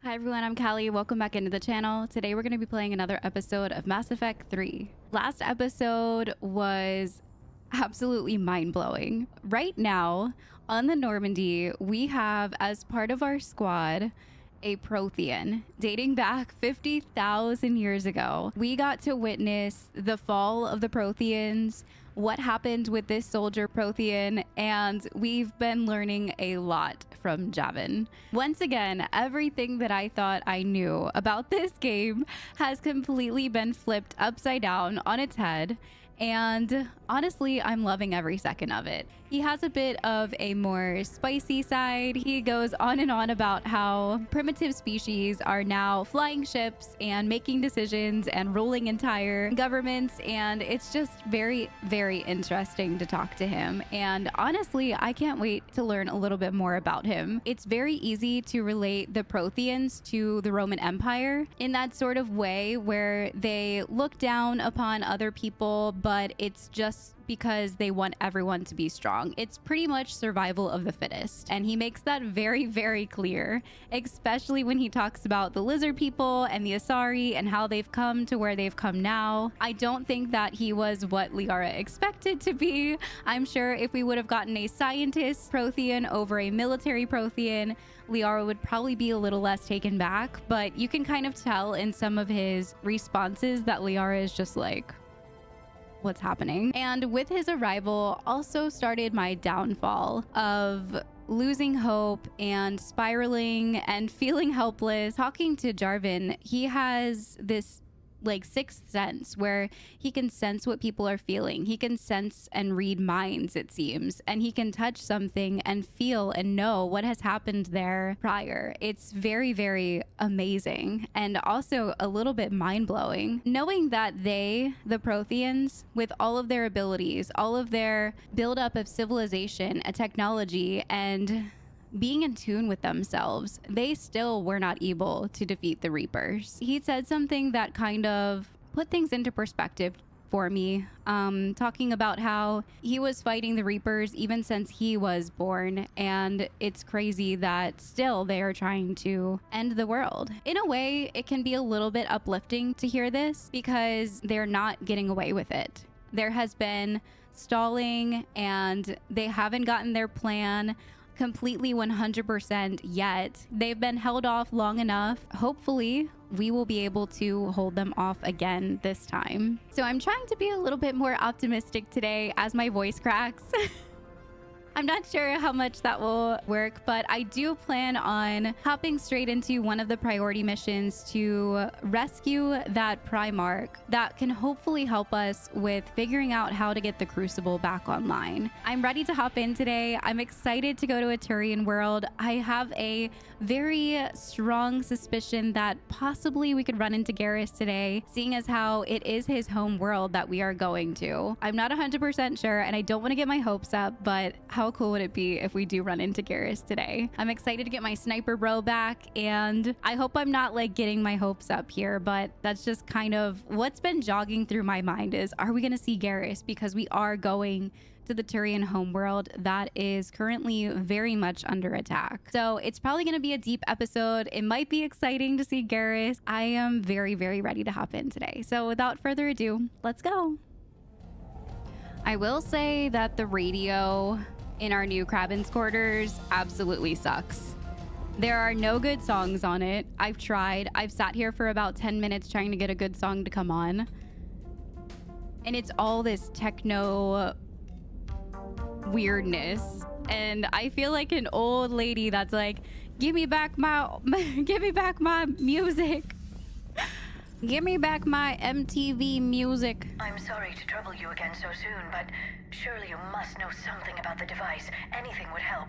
Hi everyone, I'm Callie. Welcome back into the channel. Today we're going to be playing another episode of Mass Effect 3. Last episode was absolutely mind-blowing. Right now, on the Normandy, we have, as part of our squad, a Prothean dating back 50,000 years ago. We got to witness the fall of the Protheans, what happened with this soldier Prothean, and we've been learning a lot from Javin. Once again, everything that I thought I knew about this game has completely been flipped upside down on its head. And honestly, I'm loving every second of it. He has a bit of a more spicy side. He goes on and on about how primitive species are now flying ships and making decisions and ruling entire governments. And it's just very, very interesting to talk to him. And honestly, I can't wait to learn a little bit more about him. It's very easy to relate the Protheans to the Roman Empire in that sort of way where they look down upon other people, but it's just because they want everyone to be strong. It's pretty much survival of the fittest. And he makes that very, very clear, especially when he talks about the lizard people and the Asari and how they've come to where they've come now. I don't think that he was what Liara expected to be. I'm sure if we would have gotten a scientist Prothean over a military Prothean, Liara would probably be a little less taken back, but you can kind of tell in some of his responses that Liara is just like, what's happening? And with his arrival also started my downfall of losing hope and spiraling and feeling helpless. Talking to Jarvan, he has this like sixth sense where he can sense what people are feeling. He can sense and read minds, it seems, and he can touch something and feel and know what has happened there prior. It's very, very amazing and also a little bit mind-blowing knowing that they, the Protheans, with all of their abilities, all of their buildup of civilization, a technology, and being in tune with themselves, they still were not able to defeat the Reapers. He said something that kind of put things into perspective for me, talking about how he was fighting the Reapers even since he was born, and it's crazy that still they are trying to end the world. In a way, it can be a little bit uplifting to hear this because they're not getting away with it. There has been stalling and they haven't gotten their plan completely 100% yet. They've been held off long enough. Hopefully we will be able to hold them off again this time. So I'm trying to be a little bit more optimistic today as my voice cracks. I'm not sure how much that will work, but I do plan on hopping straight into one of the priority missions to rescue that Primarch that can hopefully help us with figuring out how to get the Crucible back online. I'm ready to hop in today. I'm excited to go to a Turian world. I have a very strong suspicion that possibly we could run into Garrus today, seeing as how it is his home world that we are going to. I'm not 100% sure, and I don't want to get my hopes up, but how cool would it be if we do run into Garrus today? I'm excited to get my sniper bro back, and I hope I'm not like getting my hopes up here, but that's just kind of what's been jogging through my mind is, are we going to see Garrus? Because we are going to the Turian homeworld that is currently very much under attack. So it's probably going to be a deep episode. It might be exciting to see Garrus. I am very, very ready to hop in today. So without further ado, let's go. I will say that the radio in our new Kraben's quarters absolutely sucks. There are no good songs on it. I've tried. I've sat here for about 10 minutes trying to get a good song to come on. And it's all this techno weirdness. And I feel like an old lady that's like, give me back my music. Give me back my MTV music. I'm sorry to trouble you again so soon, but surely you must know something about the device. Anything would help.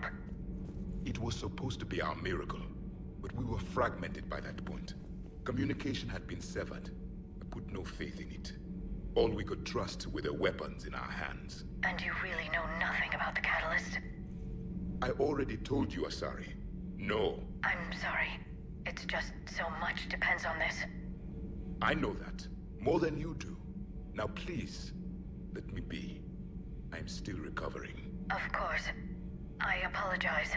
It was supposed to be our miracle, but we were fragmented by that point. Communication had been severed. I put no faith in it. All we could trust were the weapons in our hands. And you really know nothing about the catalyst? I already told you, Asari. No. I'm sorry. It's just so much depends on this. I know that. More than you do. Now please, let me be. I'm still recovering. Of course. I apologize.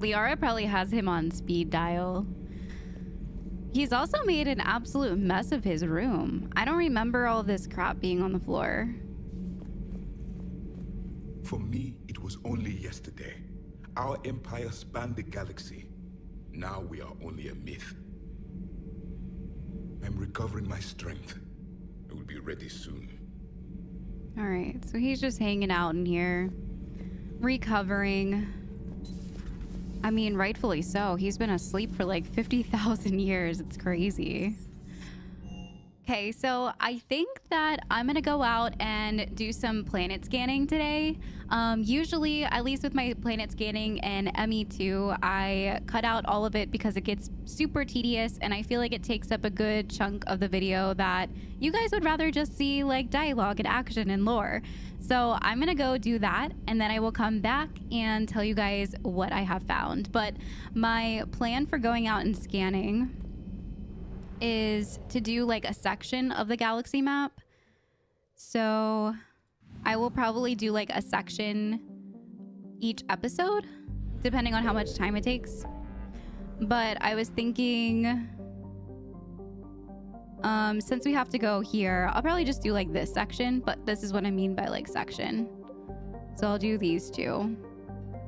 Liara probably has him on speed dial. He's also made an absolute mess of his room. I don't remember all this crap being on the floor. For me, it was only yesterday. Our empire spanned the galaxy. Now we are only a myth. I'm recovering my strength. I will be ready soon. All right, so he's just hanging out in here, recovering. I mean, rightfully so. He's been asleep for like 50,000 years. It's crazy. Okay, so I think that I'm gonna go out and do some planet scanning today. Usually, at least with my planet scanning and ME2, I cut out all of it because it gets super tedious and I feel like it takes up a good chunk of the video that you guys would rather just see like dialogue and action and lore. So I'm gonna go do that and then I will come back and tell you guys what I have found. But my plan for going out and scanning is to do like a section of the galaxy map. So I will probably do like a section each episode, depending on how much time it takes. But I was thinking, since we have to go here, I'll probably just do like this section, but this is what I mean by like section. So I'll do these two.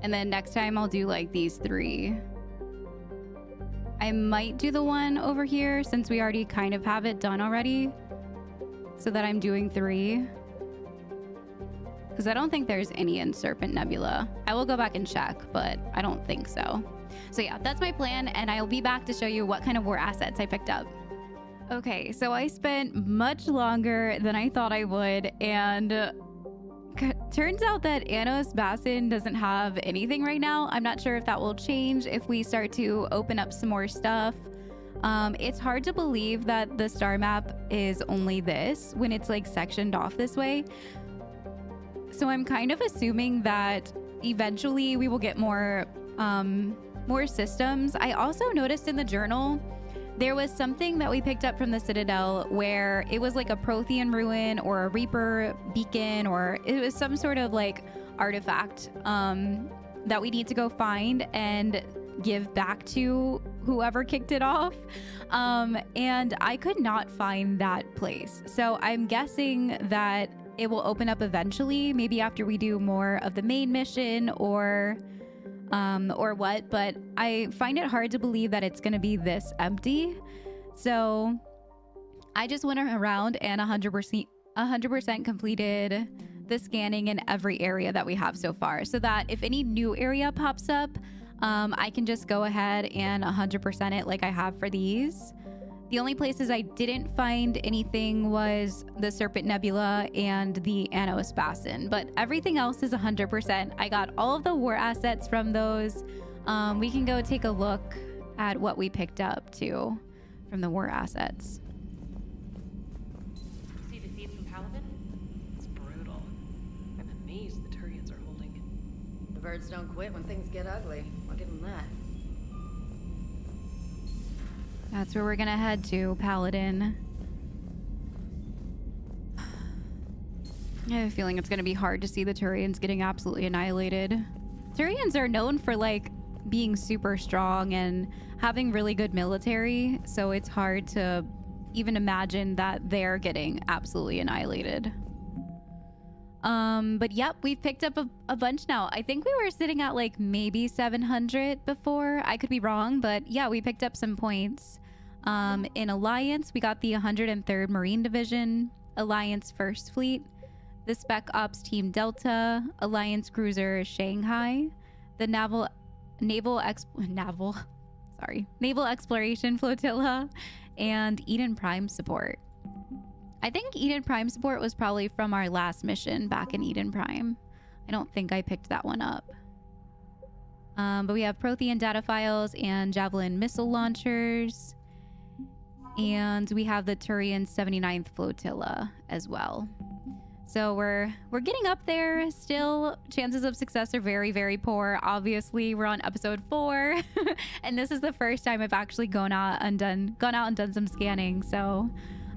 And then next time I'll do like these three. I might do the one over here since we already kind of have it done already, so that I'm doing 3. Because I don't think there's any in Serpent Nebula. I will go back and check, but I don't think so. So yeah, that's my plan, and I'll be back to show you what kind of war assets I picked up. Okay, so I spent much longer than I thought I would, and turns out that Anos Bassin doesn't have anything right now. I'm not sure if that will change if we start to open up some more stuff. It's hard to believe that the star map is only this when it's like sectioned off this way. So I'm kind of assuming that eventually we will get more systems. I also noticed in the journal there was something that we picked up from the Citadel where it was like a Prothean ruin or a Reaper beacon, or it was some sort of like artifact that we need to go find and give back to whoever kicked it off. And I could not find that place. So I'm guessing that it will open up eventually, maybe after we do more of the main mission or what, but I find it hard to believe that it's going to be this empty. So I just went around and 100% completed the scanning in every area that we have so far, so that if any new area pops up, I can just go ahead and 100% it like I have for these. The only places I didn't find anything was the Serpent Nebula and the Anos Bassin, but everything else is 100%. I got all of the war assets from those. We can go take a look at what we picked up too from the war assets. See the feed from Palaven? It's brutal. I'm amazed the Turians are holding. The birds don't quit when things get ugly. I'll give them that. That's where we're gonna head to, Paladin. I have a feeling it's gonna be hard to see the Turians getting absolutely annihilated. Turians are known for like being super strong and having really good military, so it's hard to even imagine that they're getting absolutely annihilated. But yep, we've picked up a bunch now. I think we were sitting at like maybe 700 before. I could be wrong, but yeah, we picked up some points. In Alliance, we got the 103rd Marine Division, Alliance 1st Fleet, the Spec Ops Team Delta, Alliance Cruiser Shanghai, the Naval Exploration Flotilla, and Eden Prime Support. I think Eden Prime Support was probably from our last mission back in Eden Prime. I don't think I picked that one up. But we have Prothean data files and Javelin missile launchers. And we have the Turian 79th Flotilla as well. So we're getting up there still. Chances of success are very, very poor. Obviously, we're on episode 4. And this is the first time I've actually gone out and done some scanning. So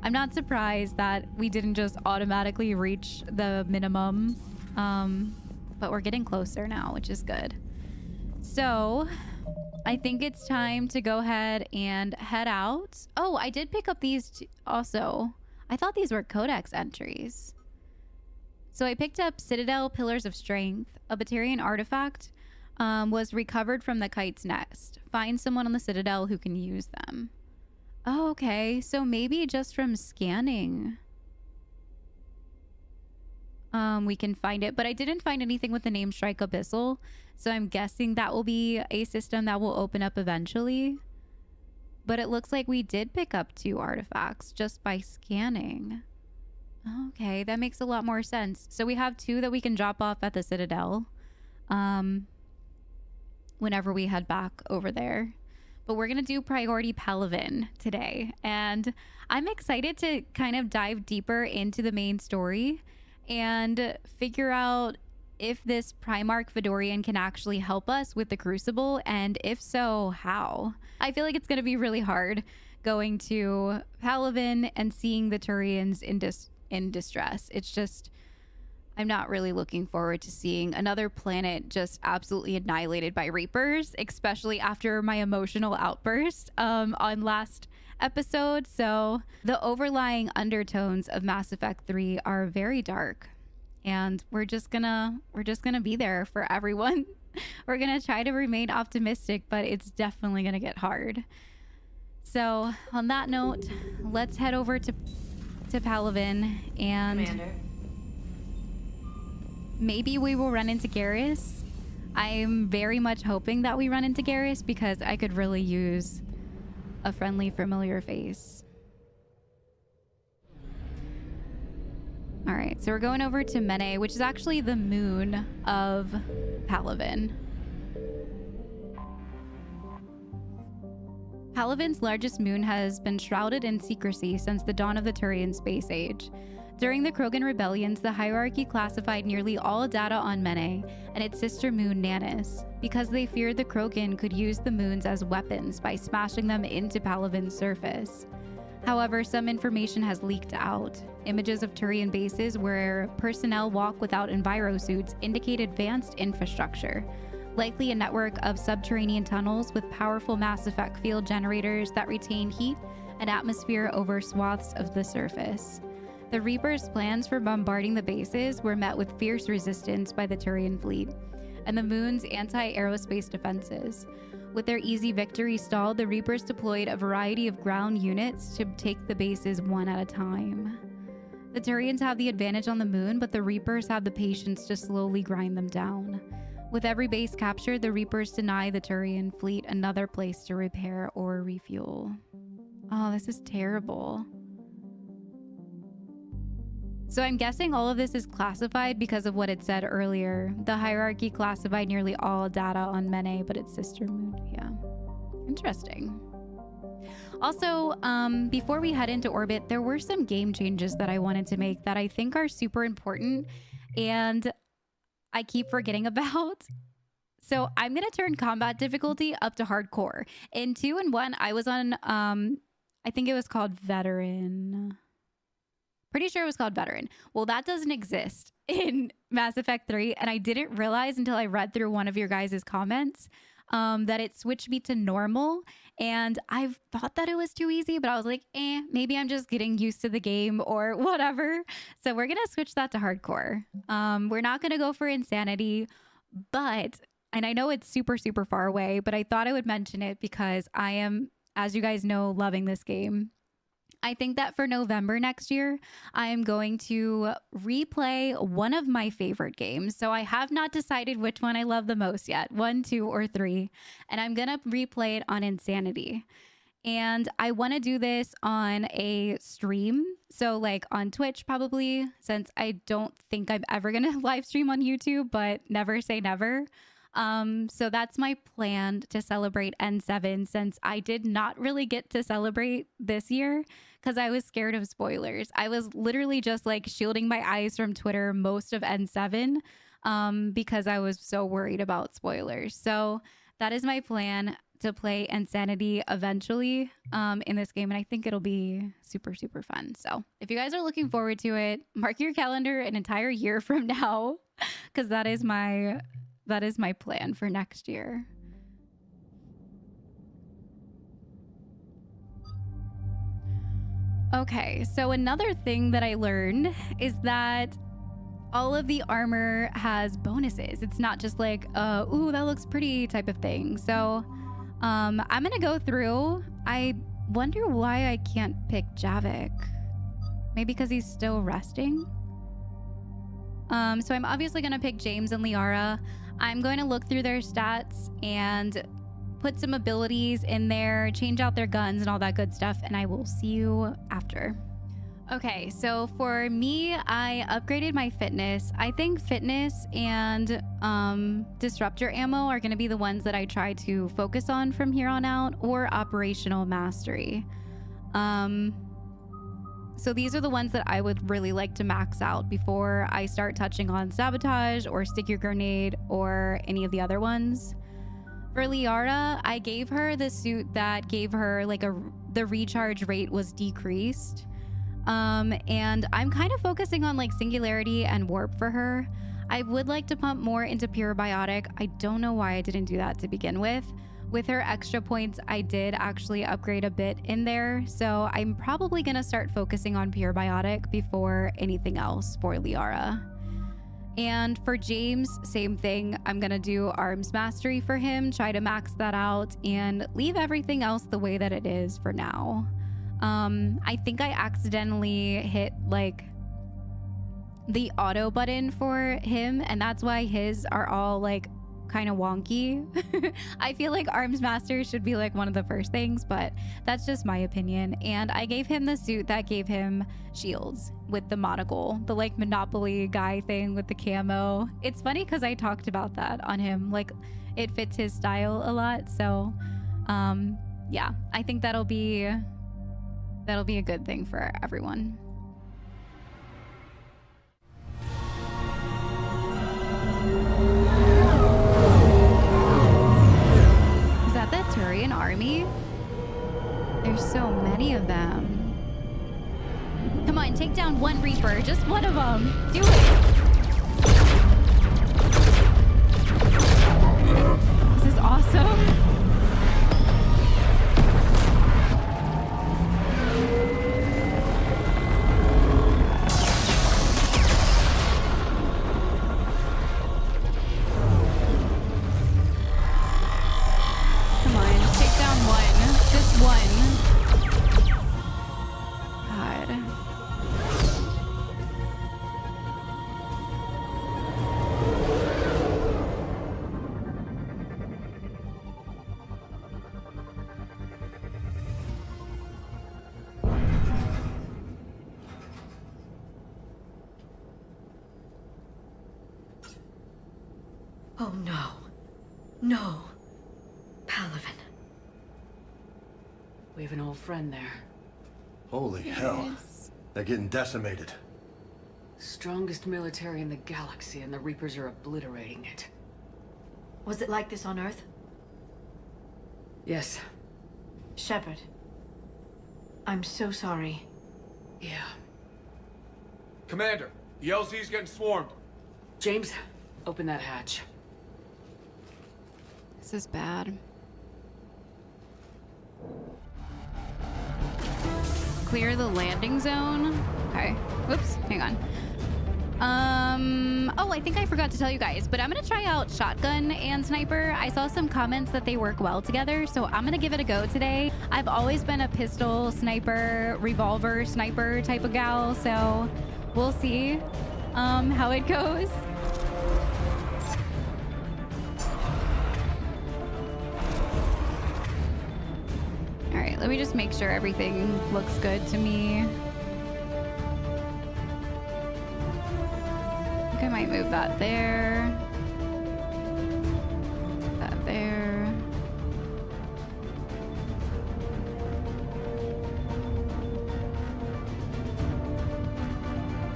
I'm not surprised that we didn't just automatically reach the minimum. But we're getting closer now, which is good. So I think it's time to go ahead and head out. Oh, I did pick up these also. I thought these were codex entries. So I picked up Citadel Pillars of Strength. A Batarian artifact was recovered from the kite's nest. Find someone on the Citadel who can use them. Oh, okay. So maybe just from scanning we can find it. But I didn't find anything with the name Strike Abyssal. So I'm guessing that will be a system that will open up eventually. But it looks like we did pick up 2 artifacts just by scanning. Okay, that makes a lot more sense. So we have 2 that we can drop off at the Citadel whenever we head back over there. But we're going to do priority Palaven today. And I'm excited to kind of dive deeper into the main story and figure out if this Primarch Fedorian can actually help us with the Crucible. And if so, how? I feel like it's going to be really hard going to Palaven and seeing the Turians in distress. It's just, I'm not really looking forward to seeing another planet just absolutely annihilated by Reapers, especially after my emotional outburst on last episode. So the overlying undertones of Mass Effect 3 are very dark, and we're just gonna be there for everyone. We're gonna try to remain optimistic, but it's definitely gonna get hard. So on that note, let's head over to Palaven, and Commander. maybe we will run into Garrus. I'm very much hoping that we run into Garrus because I could really use a friendly, familiar face. All right, so we're going over to Mene, which is actually the moon of Palaven. Palaven's largest moon has been shrouded in secrecy since the dawn of the Turian space age. During the Krogan rebellions, the hierarchy classified nearly all data on Mene and its sister moon Nanis, because they feared the Krogan could use the moons as weapons by smashing them into Palaven's surface. However, some information has leaked out. Images of Turian bases where personnel walk without envirosuits indicate advanced infrastructure, likely a network of subterranean tunnels with powerful Mass Effect field generators that retain heat and atmosphere over swaths of the surface. The Reapers' plans for bombarding the bases were met with fierce resistance by the Turian fleet and the moon's anti-aerospace defenses. With their easy victory stalled, the Reapers deployed a variety of ground units to take the bases one at a time. The Turians have the advantage on the moon, but the Reapers have the patience to slowly grind them down. With every base captured, the Reapers deny the Turian fleet another place to repair or refuel. Oh, this is terrible. So I'm guessing all of this is classified because of what it said earlier. The hierarchy classified nearly all data on Mene, but its sister moon. Yeah. Interesting. Also, before we head into orbit, there were some game changes that I wanted to make that I think are super important and I keep forgetting about. So I'm going to turn combat difficulty up to hardcore. In 2 and 1, I was on, I think it was called veteran. Pretty sure it was called veteran. Well, that doesn't exist in Mass Effect 3. And I didn't realize until I read through one of your guys' comments that it switched me to normal. And I've thought that it was too easy, but I was like, maybe I'm just getting used to the game or whatever. So we're going to switch that to hardcore. We're not going to go for insanity, but, and I know it's super, super far away, but I thought I would mention it because I am, as you guys know, loving this game. I think that for November next year, I am going to replay one of my favorite games. So I have not decided which one I love the most yet, 1, 2, or 3. And I'm going to replay it on Insanity. And I want to do this on a stream. So like on Twitch probably, since I don't think I'm ever going to live stream on YouTube, but never say never. So that's my plan to celebrate N7, since I did not really get to celebrate this year because I was scared of spoilers. I was literally just like shielding my eyes from Twitter most of N7 because I was so worried about spoilers. So that is my plan, to play Insanity eventually in this game, and I think it'll be super, super fun. So if you guys are looking forward to it, mark your calendar an entire year from now because that is my plan for next year. Okay, so another thing that I learned is that all of the armor has bonuses. It's not just like, ooh, that looks pretty type of thing. So I'm gonna go through. I wonder why I can't pick Javik. Maybe because he's still resting. So I'm obviously gonna pick James and Liara. I'm going to look through their stats and put some abilities in there, change out their guns and all that good stuff, and I will see you after. Okay, so for me, I upgraded my fitness. I think fitness and disruptor ammo are going to be the ones that I try to focus on from here on out, or operational mastery. So these are the ones that I would really like to max out before I start touching on sabotage or stick your grenade or any of the other ones. For Liara, I gave her the suit that gave her like the recharge rate was decreased. And I'm kind of focusing on like singularity and warp for her. I would like to pump more into pure biotic. I don't know why I didn't do that to begin with. With her extra points, I did actually upgrade a bit in there. So I'm probably going to start focusing on pure biotic before anything else for Liara. And for James, same thing. I'm going to do arms mastery for him, try to max that out and leave everything else the way that it is for now. I think I accidentally hit like the auto button for him, and that's why his are all like kind of wonky. I feel like arms master should be like one of the first things, but that's just my opinion. And I gave him the suit that gave him shields with the monocle, the like Monopoly guy thing with the camo. It's funny because I talked about that on him, like it fits his style a lot. So yeah, I think that'll be a good thing for everyone. Is that the Turian army? There's so many of them. Come on, take down one Reaper, just one of them. Do it. This is awesome. Oh no. No. Palaven. We have an old friend there. Holy hell. They're getting decimated. Strongest military in the galaxy, and the Reapers are obliterating it. Was it like this on Earth? Yes. Shepard. I'm so sorry. Yeah. Commander, the LZ's getting swarmed. James, open that hatch. This is bad. Clear the landing zone. Okay. Whoops. Hang on. Oh, I think I forgot to tell you guys, but I'm gonna try out shotgun and sniper. I saw some comments that they work well together, so I'm gonna give it a go today. I've always been a pistol sniper, revolver sniper type of gal, so we'll see how it goes. All right, let me just make sure everything looks good to me. I think I might move that there. That there.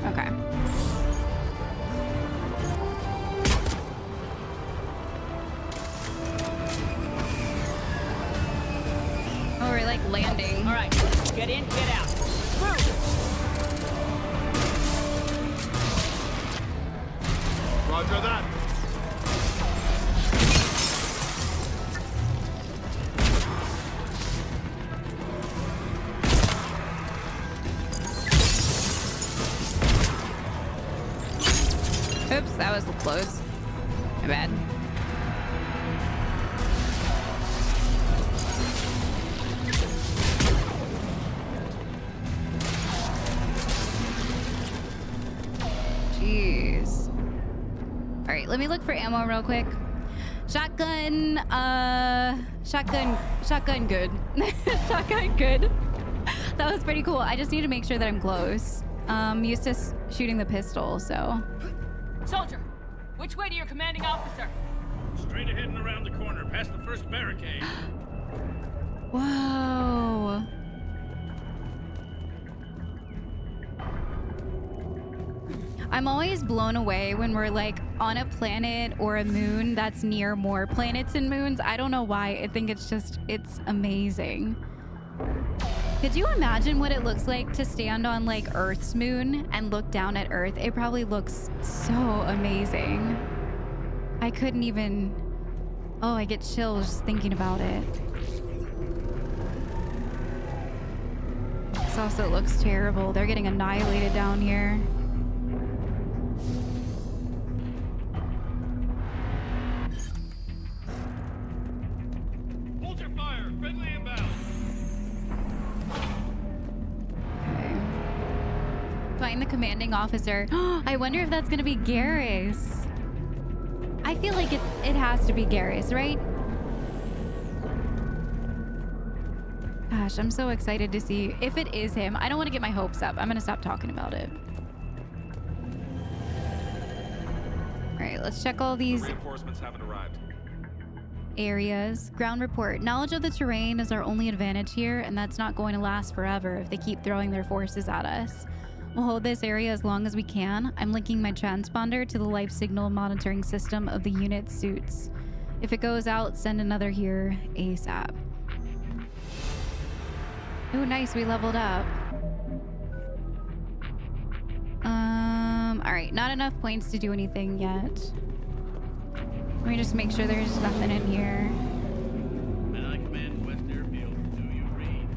Okay. Oh, we're like landing. All right, get in, get out. Roger that. Oops, that was close. My bad. Jeez. All right, let me look for ammo real quick. Shotgun, shotgun good. Shotgun good. That was pretty cool. I just need to make sure that I'm close. Used to shooting the pistol, so. Soldier, which way to your commanding officer? Straight ahead and around the corner, past the first barricade. Whoa. I'm always blown away when we're like on a planet or a moon that's near more planets and moons. I don't know why. I think it's amazing. Could you imagine what it looks like to stand on like Earth's moon and look down at Earth? It probably looks so amazing. I couldn't even, oh, I get chills just thinking about it. This also looks terrible. They're getting annihilated down here. Find the commanding officer. I wonder if that's gonna be Garrus. I feel like it has to be Garrus, right? Gosh, I'm so excited to see if it is him. I don't want to get my hopes up. I'm gonna stop talking about it. All right, let's check all these Reinforcements haven't arrived. areas. Ground report. Knowledge of the terrain is our only advantage here, and that's not going to last forever if they keep throwing their forces at us. We'll hold this area as long as we can. I'm linking my transponder to the life signal monitoring system of the unit's suits. If it goes out, send another here ASAP. Oh, nice. We leveled up. All right. Not enough points to do anything yet. Let me just make sure there's nothing in here. Men I command West Airfield. Do you read?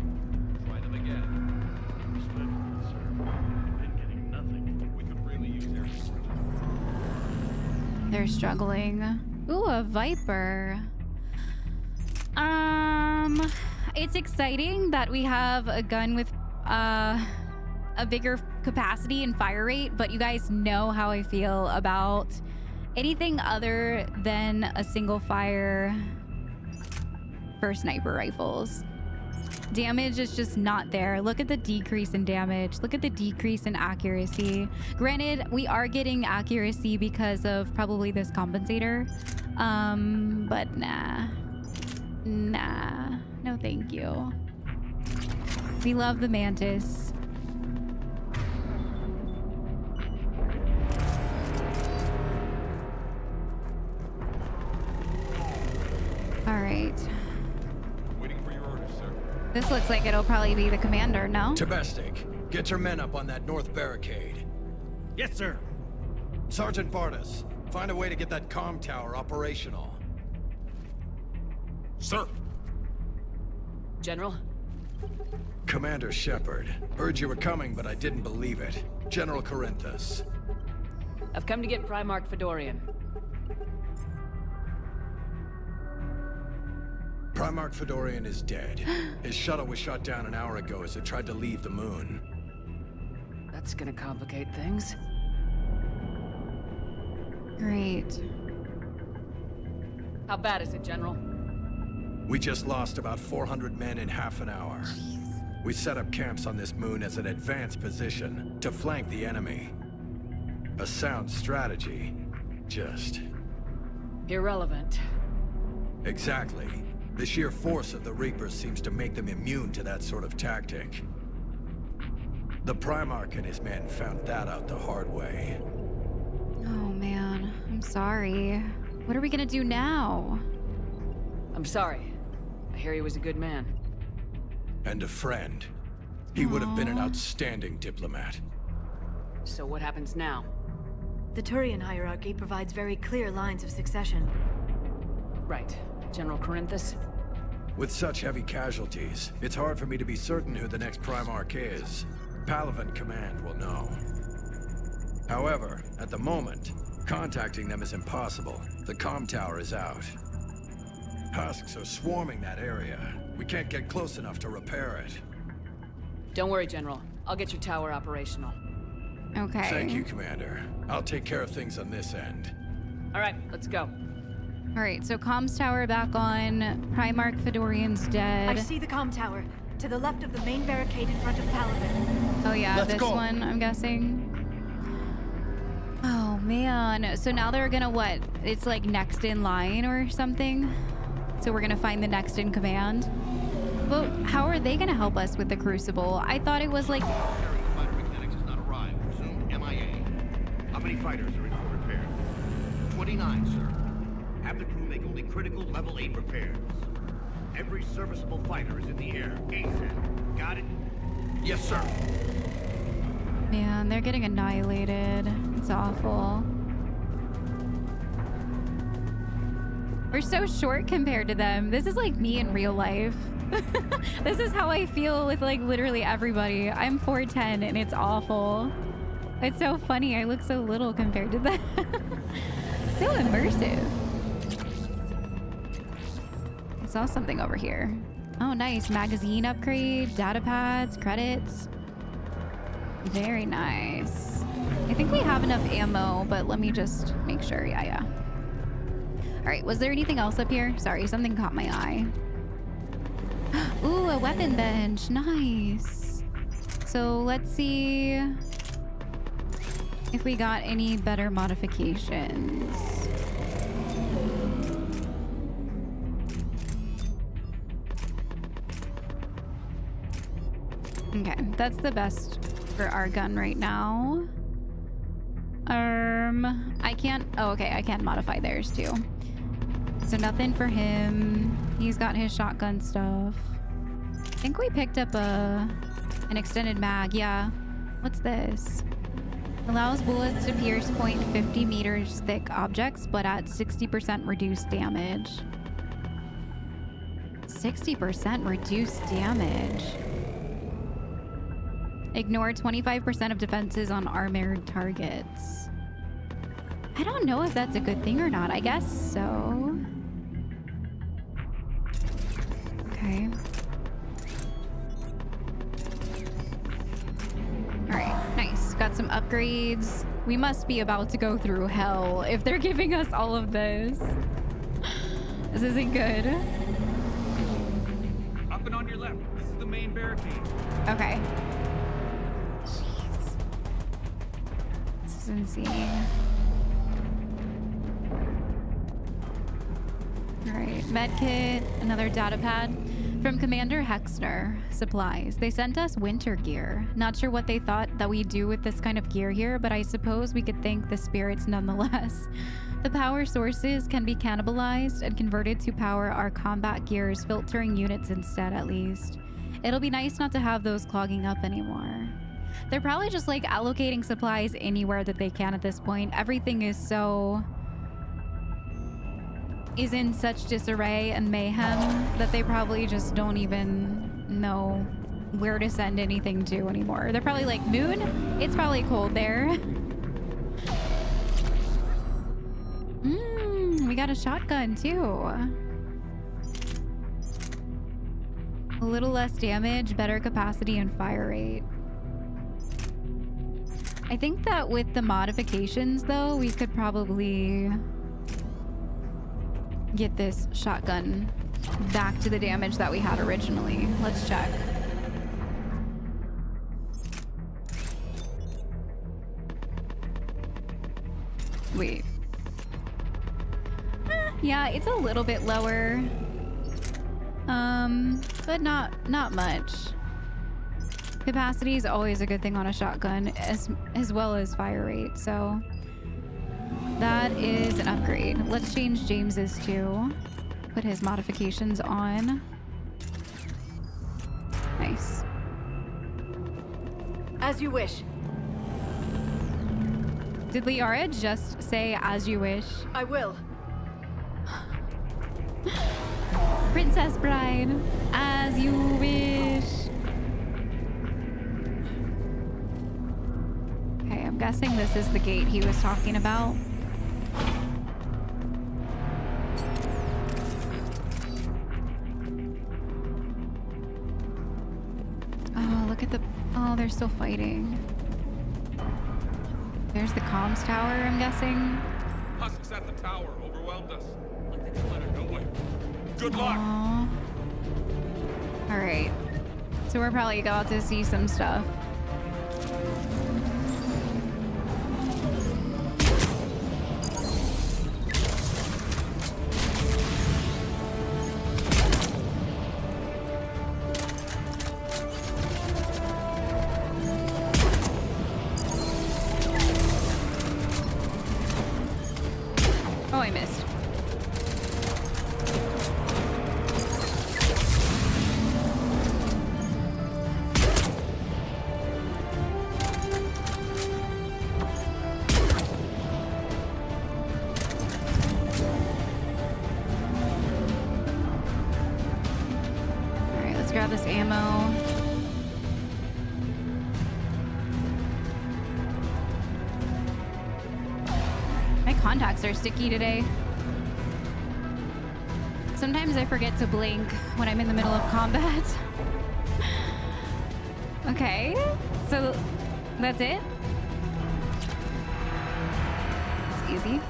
Try them again. Swift, sir. We've been getting nothing. We could really use air support. They're struggling. Ooh, a Viper. It's exciting that we have a gun with a bigger capacity and fire rate, but you guys know how I feel about anything other than a single fire for sniper rifles. Damage is just not there. Look at the decrease in damage. Look at the decrease in accuracy. Granted, we are getting accuracy because of probably this compensator. But nah. Nah. No thank you. We love the Mantis. All right. Waiting for your orders, sir. This looks like it'll probably be the commander, no? Tabestic, get your men up on that north barricade. Yes, sir. Sergeant Bardas, find a way to get that comm tower operational. Sir. General? Commander Shepard, heard you were coming, but I didn't believe it. General Corinthus. I've come to get Primarch Fedorian. Primarch Fedorian is dead. His shuttle was shot down an hour ago as it tried to leave the moon. That's gonna complicate things. Great. How bad is it, General? We just lost about 400 men in half an hour. We set up camps on this moon as an advanced position to flank the enemy. A sound strategy. Just... Irrelevant. Exactly. The sheer force of the Reapers seems to make them immune to that sort of tactic. The Primarch and his men found that out the hard way. Oh man, I'm sorry. What are we gonna do now? I'm sorry. I hear he was a good man. And a friend. He would have been an outstanding diplomat. So what happens now? The Turian hierarchy provides very clear lines of succession. Right. General Corinthus? With such heavy casualties, it's hard for me to be certain who the next Primarch is. Palaven Command will know. However, at the moment, Contacting them is impossible. The comm tower is out. Husks are swarming that area. We can't get close enough to repair it. Don't worry, General. I'll get your tower operational. Okay. Thank you, Commander. I'll take care of things on this end. All right, let's go. All right, so comms tower back on. Primarch Fedorian's dead. I see the comm tower. To the left of the main barricade in front of Palaven. Oh yeah, Let's this go. one, I'm guessing. Oh man, so now they're gonna what? It's like next in line or something? So we're gonna find the next in command? Well, how are they gonna help us with the Crucible? I thought it was like... Carrier fighter mechanics has not arrived. Presumed MIA. How many fighters are in for repair? 29, sir. Have the crew make only critical level 8 repairs. Every serviceable fighter is in the air. ASAP. Got it? Yes, sir. Man, they're getting annihilated. It's awful. We're so short compared to them. This is like me in real life. This is how I feel with like literally everybody. I'm 4'10" and it's awful. It's so funny. I look so little compared to them. So immersive. I saw something over here. Oh, nice. Magazine upgrade, data pads, credits. Very nice. I think we have enough ammo, but let me just make sure. Yeah. All right, was there anything else up here? Sorry, something caught my eye. Ooh, a weapon bench. Nice. So let's see if we got any better modifications. Okay, that's the best for our gun right now. I can't, oh, okay, I can't modify theirs too. So nothing for him. He's got his shotgun stuff. I think we picked up an extended mag, yeah. What's this? Allows bullets to pierce 0.50 meters thick objects, but at 60% reduced damage. 60% reduced damage. Ignore 25% of defenses on armored targets. I don't know if that's a good thing or not. I guess so. Okay. All right, nice. Got some upgrades. We must be about to go through hell if they're giving us all of this. This isn't good. Up and on your left. This is the main barricade. Okay. Jeez. This is insane. All right, medkit, another data pad. From Commander Hexner, supplies. They sent us winter gear. Not sure what they thought that we'd do with this kind of gear here, but I suppose we could thank the spirits nonetheless. The power sources can be cannibalized and converted to power our combat gear's filtering units instead, at least. It'll be nice not to have those clogging up anymore. They're probably just like allocating supplies anywhere that they can at this point. Everything is in such disarray and mayhem that they probably just don't even know where to send anything to anymore. They're probably like, Moon, it's probably cold there. We got a shotgun too. A little less damage, better capacity and fire rate. I think that with the modifications though, we could probably get this shotgun back to the damage that we had originally. Let's check. Wait. Yeah, it's a little bit lower. But not much. Capacity is always a good thing on a shotgun, as well as fire rate, so that is an upgrade. Let's change James's too. Put his modifications on. Nice. As you wish. Did Liara just say as you wish? I will. Princess Bride, as you wish. Okay, I'm guessing this is the gate he was talking about. Look at the... Oh, they're still fighting. There's the comms tower, I'm guessing. Husks at the tower overwhelmed us. Like they just let her know it. Good luck! Aww. Alright. So we're probably about to see some stuff. Oh, I missed. Alright, let's grab this ammo. My contacts are sticky today. Sometimes I forget to blink when I'm in the middle of combat. Okay, so that's it? It's easy.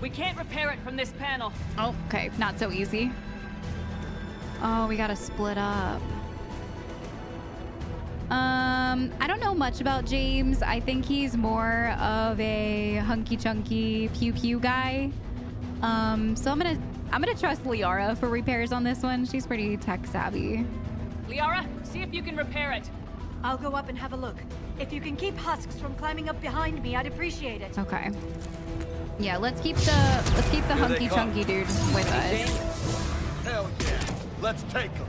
We can't repair it from this panel. Oh, okay, not so easy. Oh, we gotta split up. I don't know much about James. I think he's more of a hunky chunky pew pew guy. So I'm gonna trust Liara for repairs on this one. She's pretty tech savvy. Liara, see if you can repair it. I'll go up and have a look. If you can keep husks from climbing up behind me, I'd appreciate it. Okay. Yeah, let's keep the hunky chunky dude with us. Hell yeah! Let's take them!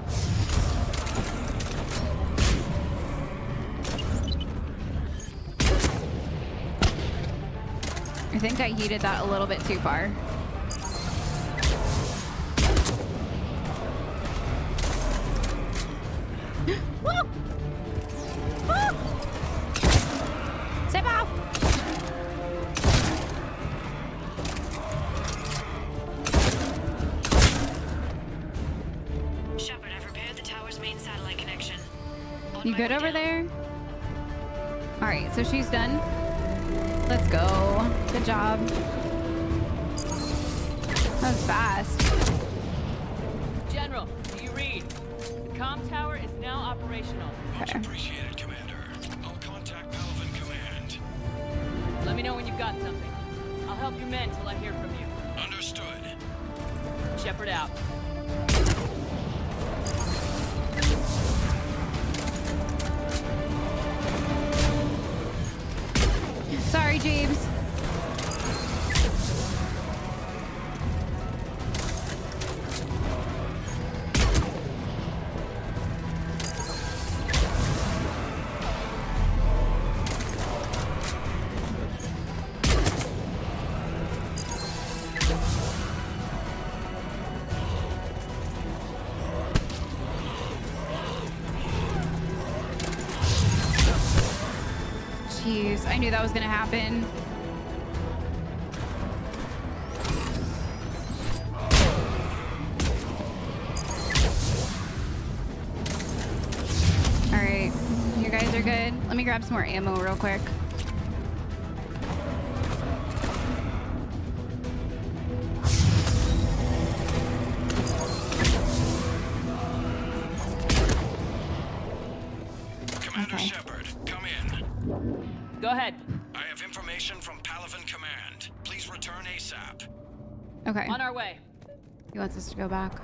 I think I heated that a little bit too far. Woo! Woo! Step off! Shepard, I've repaired the tower's main satellite connection. You good over there? All right, so she's done. Let's go. Good job. That was fast. General, do you read? The comm tower is now operational. Much appreciated, Commander. I'll contact Palaven Command. Let me know when you've got something. I'll help your men till I hear from you. Understood. Shepard out. Sorry, James. Jeez, I knew that was gonna happen. All right, you guys are good. Let me grab some more ammo real quick. Commander Shepard, come in. Go ahead. I have information from Palaven Command. Please return ASAP. Okay. On our way. He wants us to go back.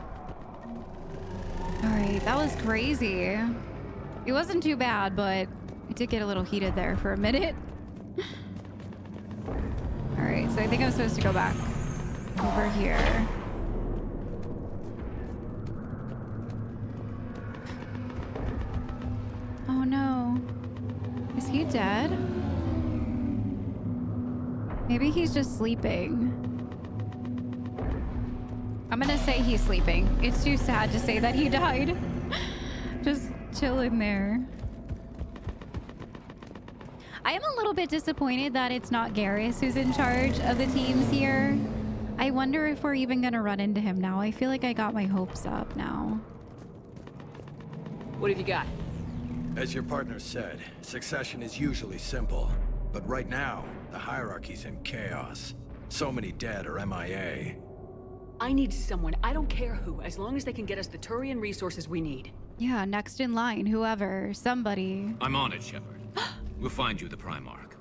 All right, that was crazy. It wasn't too bad, but it did get a little heated there for a minute. All right, so I think I'm supposed to go back over here. Oh no. Is he dead? Maybe he's just sleeping. I'm gonna say he's sleeping. It's too sad to say that he died. Just chilling there. I am a little bit disappointed that it's not Garrus who's in charge of the teams here. I wonder if we're even gonna run into him now. I feel like I got my hopes up now. What have you got? As your partner said, succession is usually simple. But right now, the hierarchy's in chaos. So many dead or MIA. I need someone, I don't care who, as long as they can get us the Turian resources we need. Yeah, next in line, whoever, somebody. I'm on it, Shepard. We'll find you the Primarch.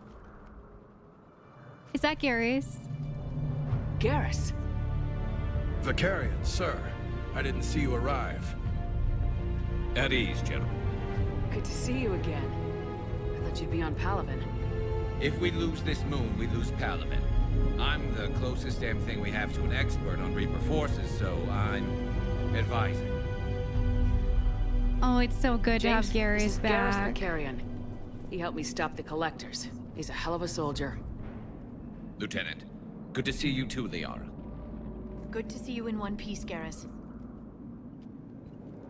Is that Garrus? Garrus? Vicarian, sir. I didn't see you arrive. At ease, General. Good to see you again. I thought you'd be on Palaven. If we lose this moon, we lose Palaven. I'm the closest damn thing we have to an expert on Reaper forces, so I'm advising. Oh, it's so good James, to have this is Garrus back. Garrus Vicarian. He helped me stop the Collectors. He's a hell of a soldier. Lieutenant, good to see you too, Liara. Good to see you in one piece, Garrus.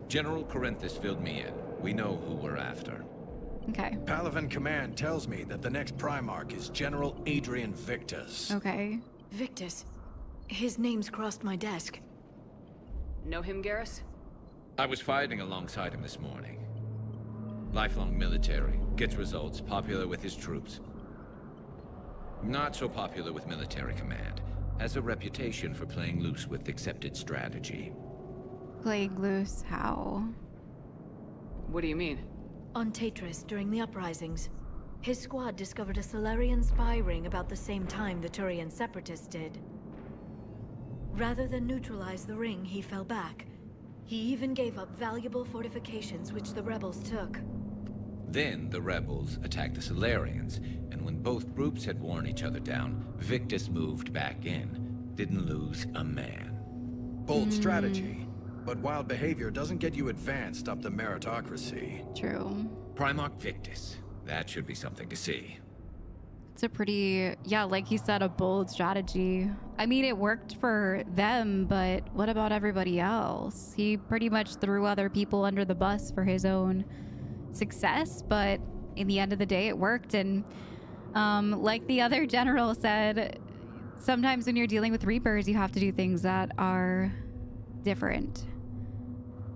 General Corinthus filled me in. We know who we're after. Okay. Palaven Command tells me that the next Primarch is General Adrian Victus. Okay. Victus. His name's crossed my desk. Know him, Garrus? I was fighting alongside him this morning. Lifelong military, gets results, popular with his troops. Not so popular with military command. Has a reputation for playing loose with accepted strategy. Playing loose, how? What do you mean? On Tatris, during the uprisings, his squad discovered a Solarian spy ring about the same time the Turian Separatists did. Rather than neutralize the ring, he fell back. He even gave up valuable fortifications which the rebels took. Then the rebels attacked the Solarians, and when both groups had worn each other down, Victus moved back in. Didn't lose a man. Bold strategy, but wild behavior doesn't get you advanced up the meritocracy. True. Primarch Victus. That should be something to see. It's a pretty, yeah, like he said, a bold strategy. I mean, it worked for them, but what about everybody else? He pretty much threw other people under the bus for his own success, but in the end of the day, it worked. And like the other general said, sometimes when you're dealing with Reapers, you have to do things that are different.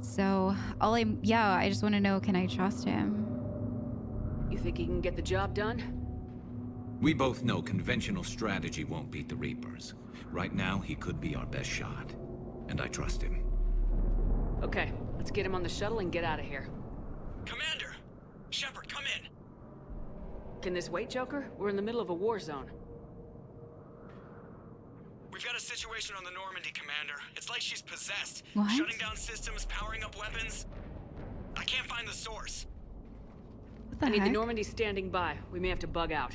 So I just want to know, can I trust him? You think he can get the job done? We both know conventional strategy won't beat the Reapers. Right now, he could be our best shot. And I trust him. Okay, let's get him on the shuttle and get out of here. Commander! Shepard, come in! Can this wait, Joker? We're in the middle of a war zone. We've got a situation on the Normandy, Commander. It's like she's possessed. What? Shutting down systems, powering up weapons. I can't find the source. What the I need the heck? Normandy standing by. We may have to bug out.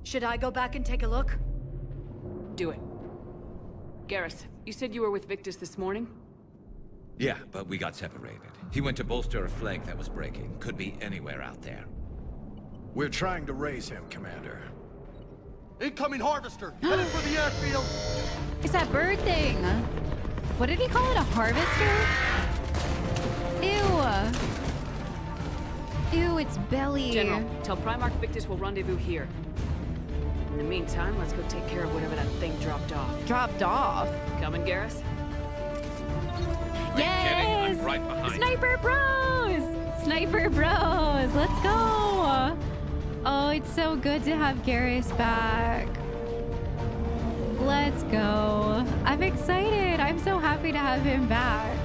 Should I go back and take a look? Do it. Garrus, you said you were with Victus this morning? Yeah, but we got separated. He went to bolster a flank that was breaking. Could be anywhere out there. We're trying to raise him, Commander. Incoming harvester! Headed for the airfield! It's that bird thing. What did he call it? A harvester? Ew. Ew, it's belly. General, tell Primarch Victus we'll rendezvous here. In the meantime, let's go take care of whatever that thing dropped off. Dropped off. Coming, Garrus? Yes! I'm right behind you. Sniper Bros! Sniper Bros! Let's go! Oh, it's so good to have Garrus back. Let's go. I'm excited. I'm so happy to have him back.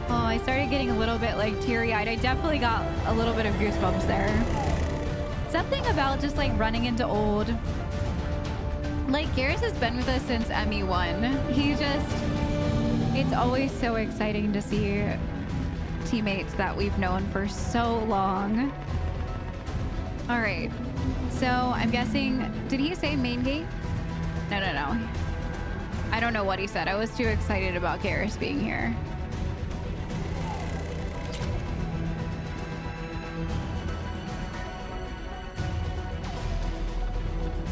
Oh, I started getting a little bit like teary-eyed. I definitely got a little bit of goosebumps there. Something about just like running into old... Like, Garrus has been with us since ME1. He just... It's always so exciting to see teammates that we've known for so long. All right. So I'm guessing... Did he say main gate? No. I don't know what he said. I was too excited about Garrus being here.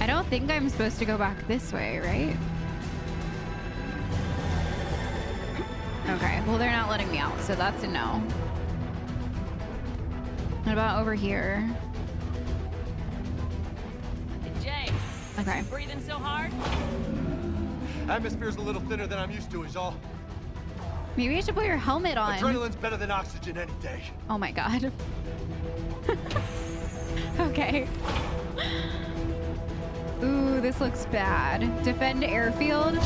I don't think I'm supposed to go back this way, right? Okay, well, they're not letting me out, so that's a no. What about over here? Jay, Okay. you breathing so hard? Atmosphere's a little thinner than I'm used to, is all. Maybe you should put your helmet on. Adrenaline's better than oxygen any day. Oh my god. Okay. Ooh, this looks bad. Defend airfield.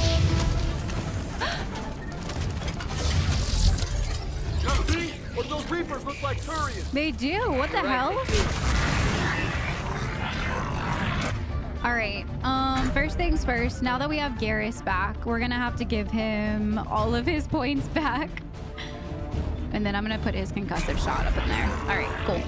What do those Reapers look like Turians? They do. What the hell? All right. First things first. Now that we have Garrus back, we're gonna have to give him all of his points back, and then I'm gonna put his concussive shot up in there. All right. Cool.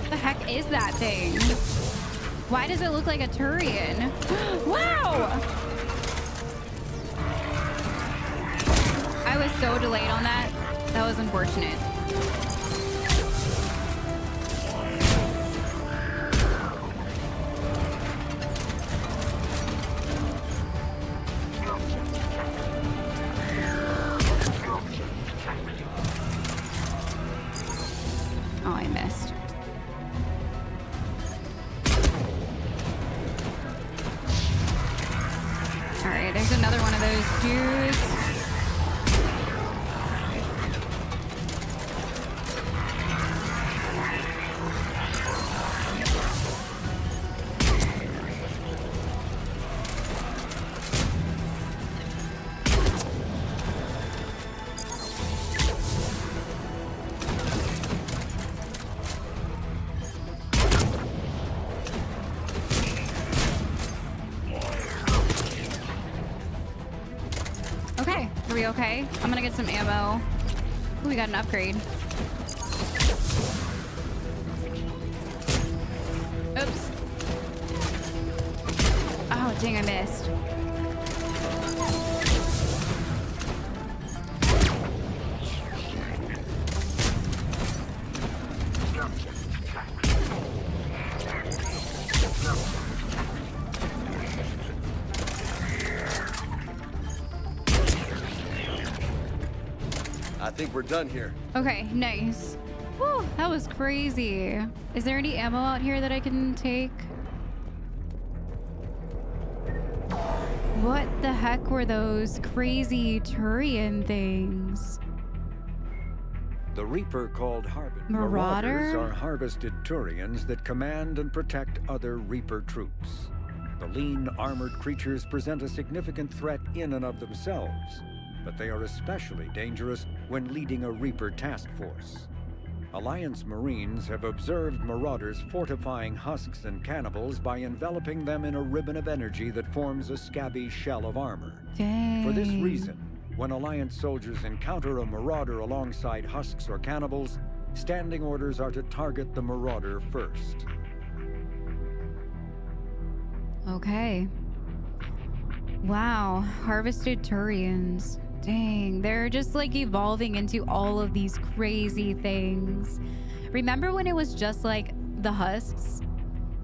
What the heck is that thing? Why does it look like a Turian? Wow! I was so delayed on that. That was unfortunate. Oh, I missed. All right, there's another one of those dudes. Okay, are we okay? I'm gonna get some ammo. Ooh, we got an upgrade. Oops. Oh, dang, I missed. I think we're done here. Okay, nice. Whew, that was crazy. Is there any ammo out here that I can take? What the heck were those crazy Turian things? The Reaper called Harbin. Marauder? Marauders are harvested Turians that command and protect other Reaper troops. The lean, armored creatures present a significant threat in and of themselves, but they are especially dangerous when leading a Reaper task force. Alliance Marines have observed Marauders fortifying husks and cannibals by enveloping them in a ribbon of energy that forms a scabby shell of armor. Dang. For this reason, when Alliance soldiers encounter a Marauder alongside husks or cannibals, standing orders are to target the Marauder first. Okay. Wow, harvested Turians. Dang, they're just like evolving into all of these crazy things. Remember when it was just like the husks?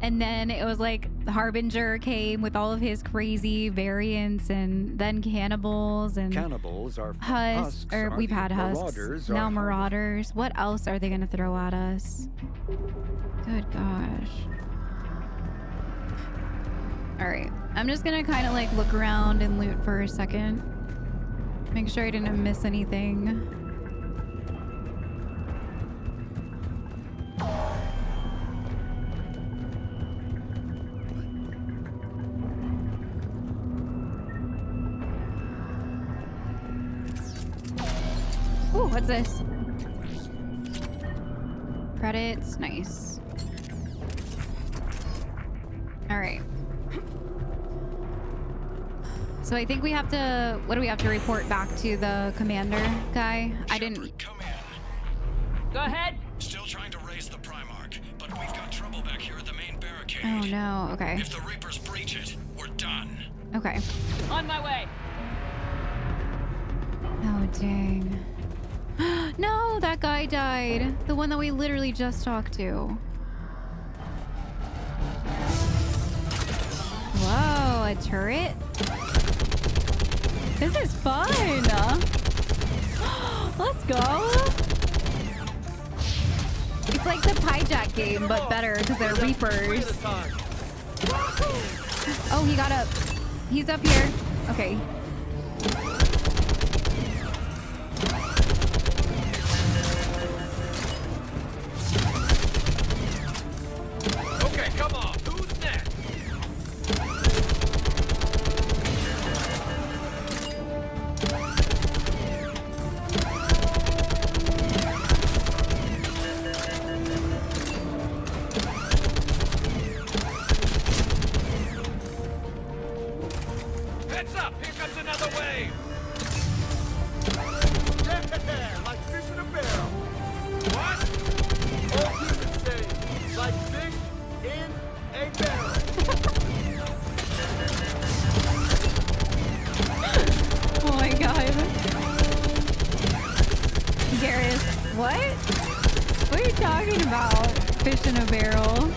And then it was like the Harbinger came with all of his crazy variants, and then cannibals and Cannibals are husks, or we've had husks. Marauders now are Marauders. What else are they gonna throw at us? Good gosh. All right, I'm just gonna kind of like look around and loot for a second. Make sure I didn't miss anything. Ooh, what's this? Credits, nice. All right. So I think we have to, what do we have to report back to the commander guy? I didn't. Come in. Go ahead. Still trying to raise the Primarch, but we've got trouble back here at the main barricade. Oh no, okay. If the Reapers breach it, we're done. Okay. On my way. Oh dang. No, that guy died. The one that we literally just talked to. Whoa, a turret? This is fun. Let's go. It's like the Pyjack game, but better because they're Reapers. Oh, he got up. He's up here. Okay. Okay, come on. Who's next? Heads up! Here comes another wave! Yeah, like fish in a barrel. What? Old people say, like fish in a barrel. Oh my god. Garrus, what? What are you talking about? Fish in a barrel.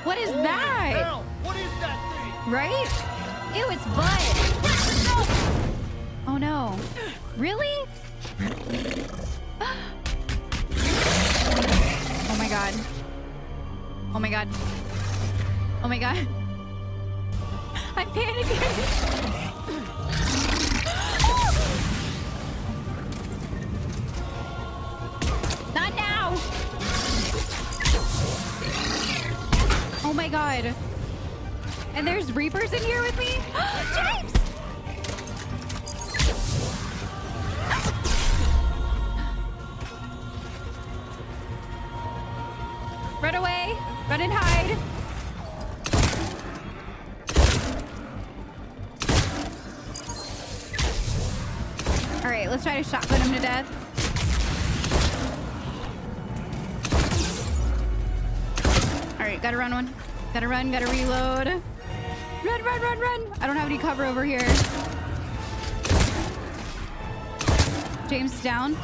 What is that? Hell, what is that thing? Right? Ew, it's blood. Oh no. Really? Oh my god. Oh my god. Oh my god. I'm panicking. Not now. Oh my god. And there's Reapers in here with me? James! Run away. Run and hide. All right, let's try to shotgun him to death. All right, gotta run one. Gotta run, gotta reload. Run, run, run, run. I don't have any cover over here. James is down.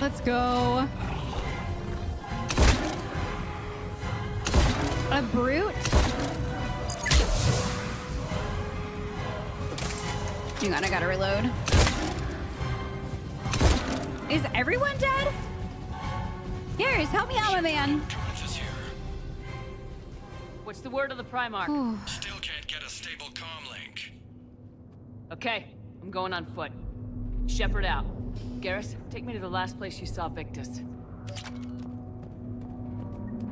Let's go. A brute? Hang on, I gotta reload. Is everyone dead? Garrus, help me out, my man. What's the word on the Primarch? Still can't get a stable comm link. Okay, I'm going on foot. Shepard out. Garrus, take me to the last place you saw Victus.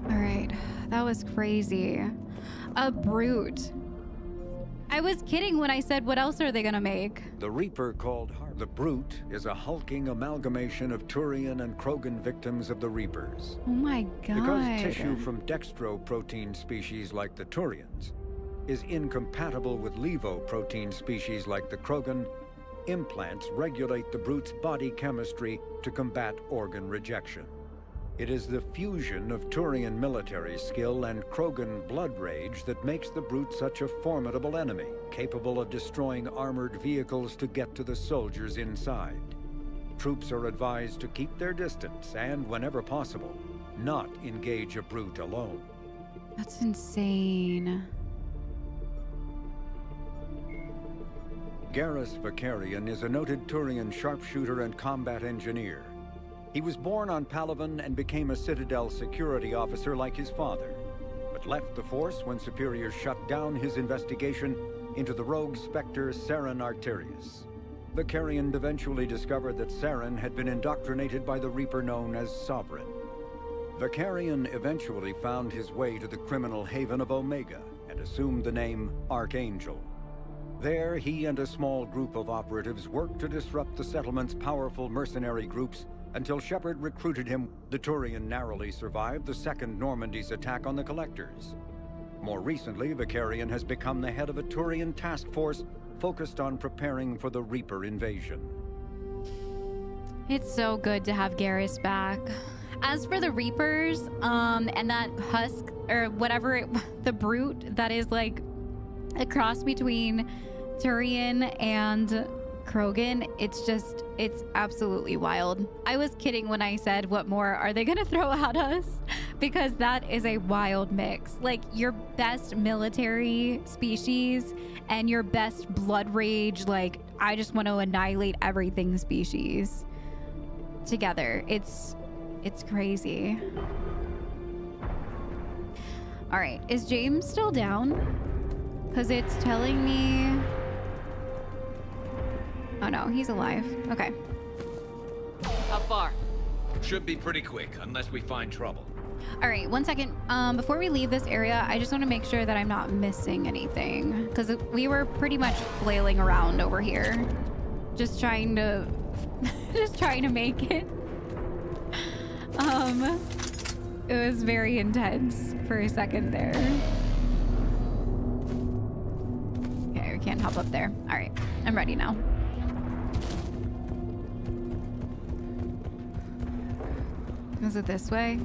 All right, that was crazy. A brute. I was kidding when I said, what else are they gonna make? The Reaper called the Brute is a hulking amalgamation of Turian and Krogan victims of the Reapers. Oh my god. Because tissue from dextroprotein species like the Turians is incompatible with levoprotein species like the Krogan, implants regulate the Brute's body chemistry to combat organ rejection. It is the fusion of Turian military skill and Krogan blood rage that makes the Brute such a formidable enemy, capable of destroying armored vehicles to get to the soldiers inside. Troops are advised to keep their distance and, whenever possible, not engage a Brute alone. That's insane. Garrus Vakarian is a noted Turian sharpshooter and combat engineer. He was born on Palaven and became a Citadel security officer like his father, but left the Force when superiors shut down his investigation into the rogue Spectre Saren Arterius. Vakarian eventually discovered that Saren had been indoctrinated by the Reaper known as Sovereign. Vakarian eventually found his way to the criminal haven of Omega and assumed the name Archangel. There, he and a small group of operatives worked to disrupt the settlement's powerful mercenary groups until Shepard recruited him. The Turian narrowly survived the Second Normandy's attack on the Collectors. More recently, Vakarian has become the head of a Turian task force focused on preparing for the Reaper invasion. It's so good to have Garrus back. As for the Reapers, and that husk or whatever the brute that is like a cross between Turian and Krogan, it's absolutely wild. I was kidding when I said, what more are they gonna throw at us? Because that is a wild mix. Like your best military species and your best blood rage, like I just want to annihilate everything species together. It's crazy. All right, is James still down? Because it's telling me... Oh no, he's alive. Okay. How far? Should be pretty quick, unless we find trouble. All right, 1 second. Before we leave this area, I just want to make sure that I'm not missing anything, because we were pretty much flailing around over here, just trying to, make it. It was very intense for a second there. Okay, we can't hop up there. All right, I'm ready now. Is it this way?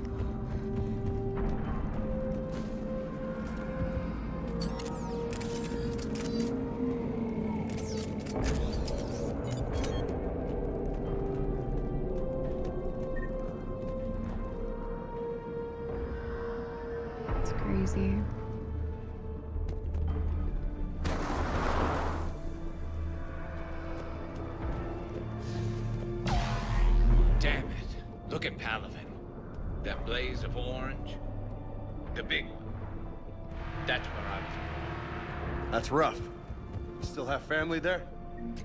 It's crazy. Damn it. Look at Palaven. That blaze of orange. The big one. That's where I was. That's rough. You still have family there?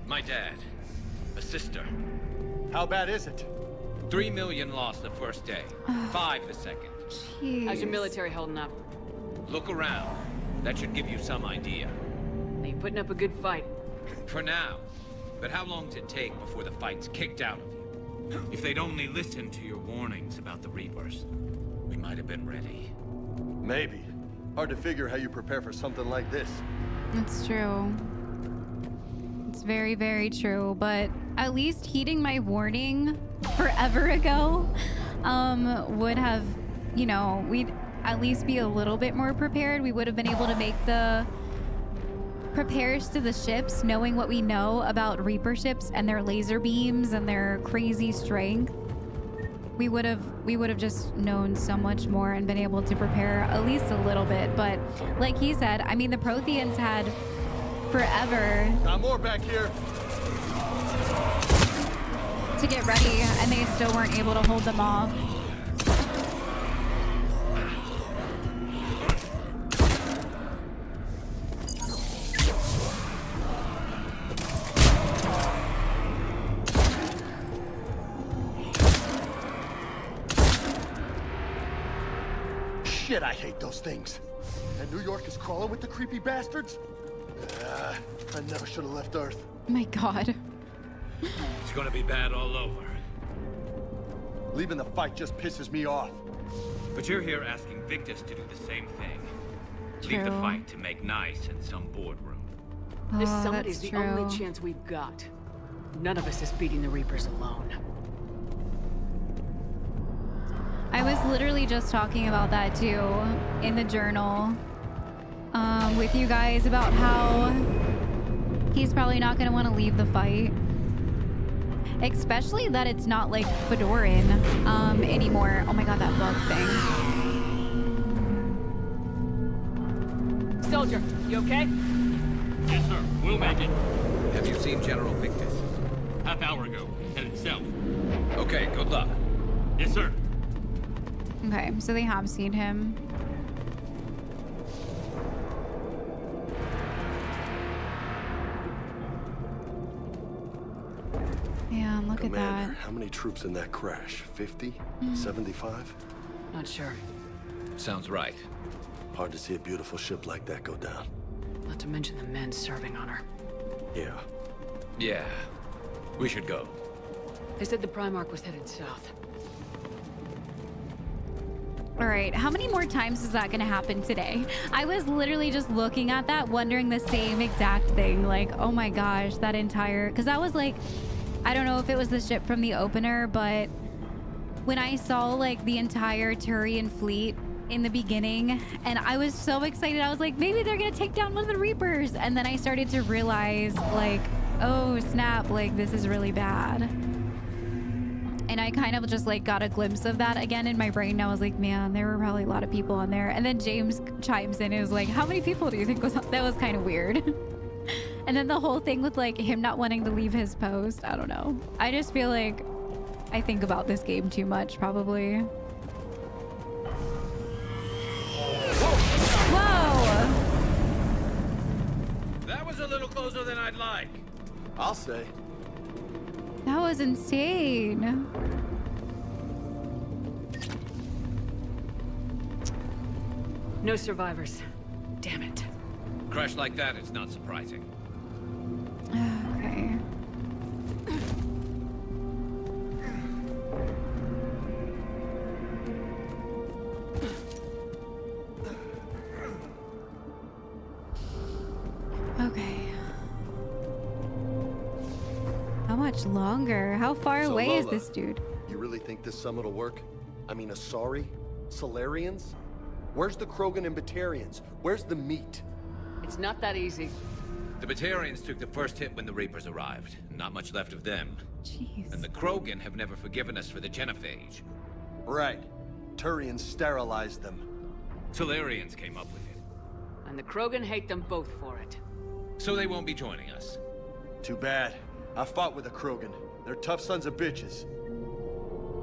My dad. A sister. How bad is it? 3 million lost the first day. 5 the second. Jeez. How's your military holding up? Look around. That should give you some idea. Are you putting up a good fight? For now. But how long does it take before the fight's kicked out of you? If they'd only listened to your warnings about the Reapers, we might have been ready. Maybe. Hard to figure how you prepare for something like this. It's true. It's very, very true. But at least heeding my warning forever ago would have, you know, we'd at least be a little bit more prepared. We would have been able to make the repairs to the ships, knowing what we know about Reaper ships and their laser beams and their crazy strength. We would have just known so much more and been able to prepare at least a little bit. But like he said, I mean, the Protheans had forever. Got more back here. To get ready, and they still weren't able to hold them off. Shit, I hate those things. And New York is crawling with the creepy bastards? I never should have left Earth. My God. It's gonna be bad all over. Leaving the fight just pisses me off. But you're here asking Victus to do the same thing. Leave the True. fight to make nice in some boardroom. This Oh, summit that's is the true. only chance we've got. None of us is beating the Reapers alone. I was literally just talking about that too in the journal with you guys about how he's probably not going to want to leave the fight. Especially that it's not like Fedoran anymore. Oh my God, that bug thing. Soldier, you okay? Yes, sir. We'll make it. Have you seen General Victus? Half hour ago. Headed south. Okay, good luck. Yes, sir. Okay, so they have seen him. Man, look Commander, at that. how many troops in that crash? 50? 75? Not sure. Sounds right. Hard to see a beautiful ship like that go down. Not to mention the men serving on her. Yeah. Yeah. We should go. They said the Primarch was headed south. All right, how many more times is that going to happen today? I was literally just looking at that, wondering the same exact thing. Like, oh my gosh, that entire... Because that was like... I don't know if it was the ship from the opener, but when I saw like the entire Turian fleet in the beginning, and I was so excited. I was like, maybe they're gonna take down one of the Reapers. And then I started to realize like, oh snap, like this is really bad. And I kind of just like got a glimpse of that again in my brain. And I was like, man, there were probably a lot of people on there. And then James chimes in and was like, how many people do you think was on? That was kind of weird. And then the whole thing with like him not wanting to leave his post. I don't know. I just feel like I think about this game too much, probably. Whoa! That was a little closer than I'd like. I'll say. That was insane. No survivors. Damn it. Crash like that, it's not surprising. Okay. Okay. How much longer? How far So away is Lola, this dude? You really think this summit will work? I mean, Asari? Solarians? Where's the Krogan and Batarians? Where's the meat? It's not that easy. The Batarians took the first hit when the Reapers arrived. Not much left of them. Jeez. And the Krogan have never forgiven us for the genophage. Right. Turians sterilized them. Solarians came up with it. And the Krogan hate them both for it. So they won't be joining us. Too bad. I fought with a Krogan. They're tough sons of bitches.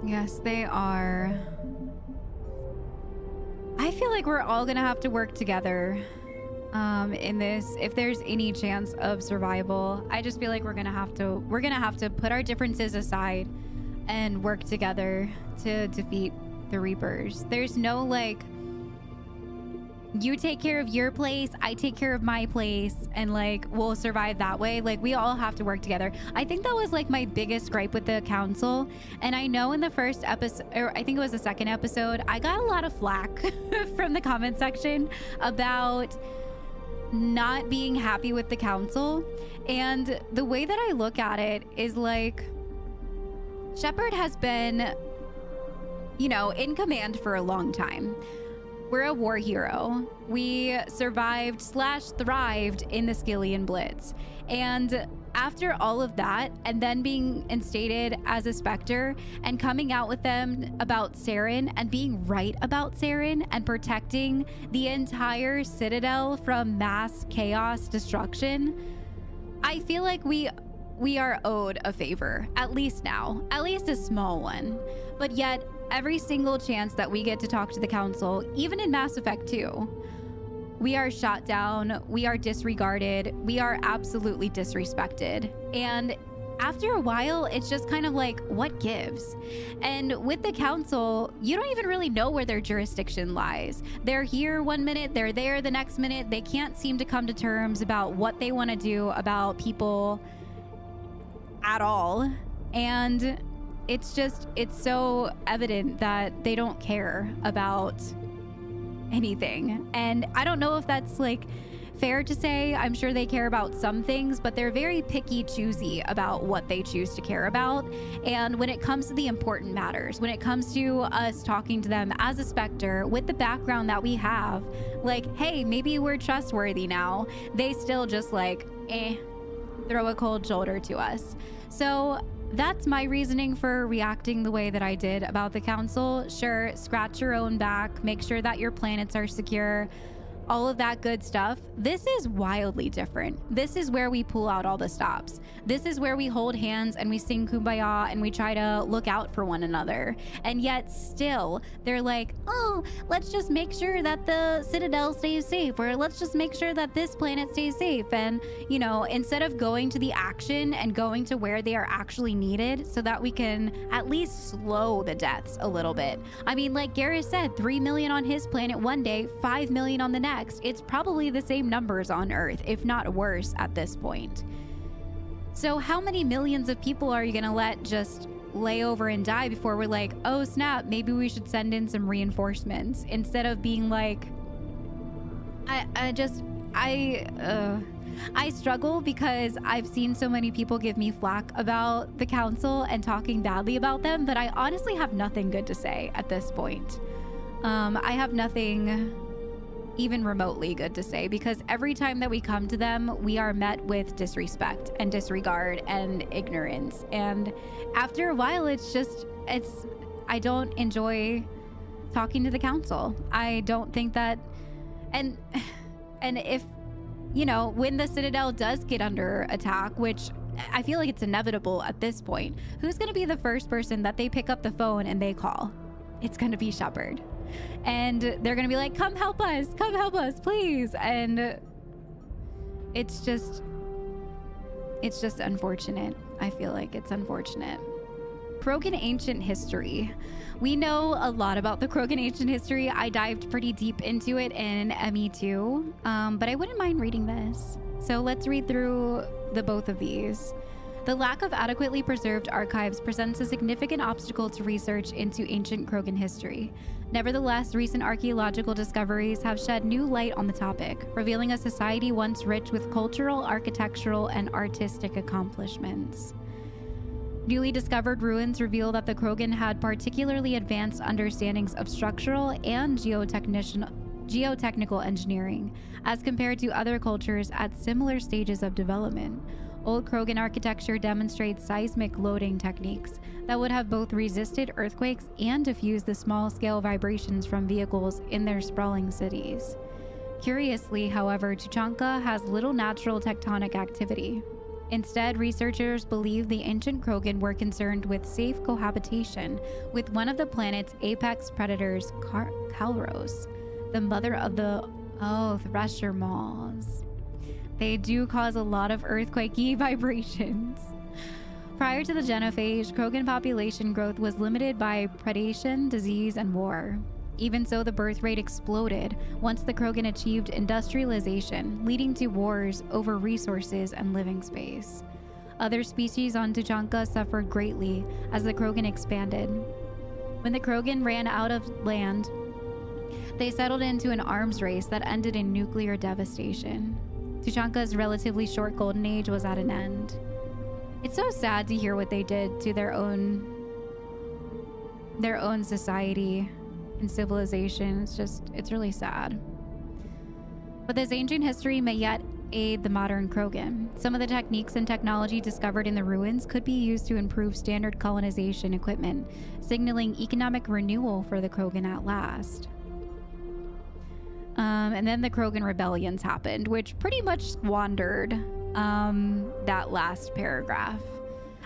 Yes, they are. I feel like we're all gonna have to work together in this if there's any chance of survival. I just feel like we're gonna have to put our differences aside and work together to defeat the Reapers. There's no like, you take care of your place, I take care of my place, and like we'll survive that way. Like we all have to work together. I think that was like my biggest gripe with the council. And I know in the first episode, or I think it was the second episode, I got a lot of flack from the comment section about not being happy with the council. And the way that I look at it is like, Shepard has been, you know, in command for a long time. We're a war hero. We survived / thrived in the Skillian Blitz. And after all of that, and then being instated as a Spectre and coming out with them about Saren and being right about Saren and protecting the entire Citadel from mass chaos destruction, I feel like we are owed a favor, at least now, at least a small one. But yet, every single chance that we get to talk to the council, even in Mass Effect 2, we are shot down, we are disregarded, we are absolutely disrespected. And after a while, it's just kind of like, what gives? And with the council, you don't even really know where their jurisdiction lies. They're here one minute, they're there the next minute. They can't seem to come to terms about what they want to do about people at all. And it's so evident that they don't care about anything. And I don't know if that's like fair to say. I'm sure they care about some things, but they're very picky, choosy about what they choose to care about. And when it comes to the important matters, when it comes to us talking to them as a Spectre with the background that we have, like, hey, maybe we're trustworthy now, they still just like, throw a cold shoulder to us. So that's my reasoning for reacting the way that I did about the council. Sure, scratch your own back, make sure that your planets are secure, all of that good stuff. This is wildly different. This is where we pull out all the stops. This is where we hold hands and we sing Kumbaya and we try to look out for one another. And yet still, they're like, oh, let's just make sure that the Citadel stays safe, or let's just make sure that this planet stays safe. And, you know, instead of going to the action and going to where they are actually needed so that we can at least slow the deaths a little bit. I mean, like Garrus said, 3 million on his planet one day, 5 million on the next. It's probably the same numbers on Earth, if not worse at this point. So how many millions of people are you gonna let just lay over and die before we're like, oh snap, maybe we should send in some reinforcements, instead of being like, I struggle because I've seen so many people give me flack about the council and talking badly about them, but I honestly have nothing good to say at this point. I have nothing even remotely good to say, because every time that we come to them, we are met with disrespect and disregard and ignorance. And after a while, I don't enjoy talking to the council. I don't think that, and if, you know, when the Citadel does get under attack, which I feel like it's inevitable at this point, who's going to be the first person that they pick up the phone and they call? It's going to be Shepard. And they're going to be like, come help us, please. And it's just unfortunate. I feel like it's unfortunate. Krogan ancient history. We know a lot about the Krogan ancient history. I dived pretty deep into it in ME2, but I wouldn't mind reading this. So let's read through the both of these. The lack of adequately preserved archives presents a significant obstacle to research into ancient Krogan history. Nevertheless, recent archaeological discoveries have shed new light on the topic, revealing a society once rich with cultural, architectural, and artistic accomplishments. Newly discovered ruins reveal that the Krogan had particularly advanced understandings of structural and geotechnical engineering, as compared to other cultures at similar stages of development. Old Krogan architecture demonstrates seismic loading techniques that would have both resisted earthquakes and diffused the small-scale vibrations from vehicles in their sprawling cities. Curiously, however, Tuchanka has little natural tectonic activity. Instead, researchers believe the ancient Krogan were concerned with safe cohabitation with one of the planet's apex predators, Kalros, the mother of the Thresher Maws. They do cause a lot of earthquakey vibrations. Prior to the genophage, Krogan population growth was limited by predation, disease, and war. Even so, the birth rate exploded once the Krogan achieved industrialization, leading to wars over resources and living space. Other species on Tuchanka suffered greatly as the Krogan expanded. When the Krogan ran out of land, they settled into an arms race that ended in nuclear devastation. Tuchanka's relatively short golden age was at an end. It's so sad to hear what they did to their own society and civilization. It's really sad. But this ancient history may yet aid the modern Krogan. Some of the techniques and technology discovered in the ruins could be used to improve standard colonization equipment, signaling economic renewal for the Krogan at last. And then the Krogan rebellions happened, which pretty much squandered that last paragraph.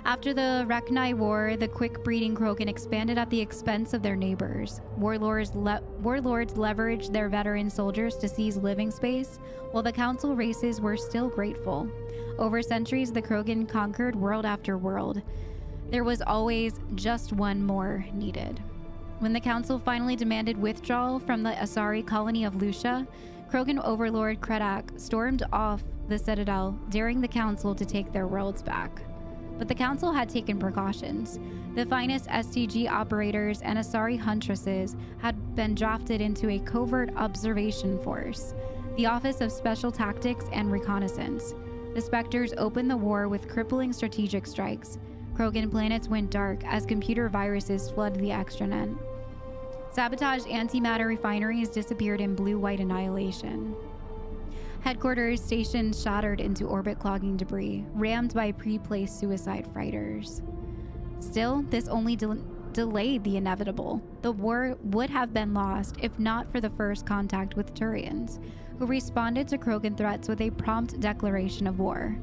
After the Reknai War, the quick-breeding Krogan expanded at the expense of their neighbors. Warlords leveraged their veteran soldiers to seize living space, while the council races were still grateful. Over centuries, the Krogan conquered world after world. There was always just one more needed. When the council finally demanded withdrawal from the Asari colony of Lucia, Krogan overlord Kredak stormed off the Citadel, daring the council to take their worlds back. But the council had taken precautions. The finest STG operators and Asari huntresses had been drafted into a covert observation force, the Office of Special Tactics and Reconnaissance. The Spectres opened the war with crippling strategic strikes. Krogan planets went dark as computer viruses flooded the extranet. Sabotaged antimatter refineries disappeared in blue-white annihilation. Headquarters stations shattered into orbit-clogging debris, rammed by pre-placed suicide freighters. Still, this only delayed the inevitable. The war would have been lost if not for the first contact with Turians, who responded to Krogan threats with a prompt declaration of war.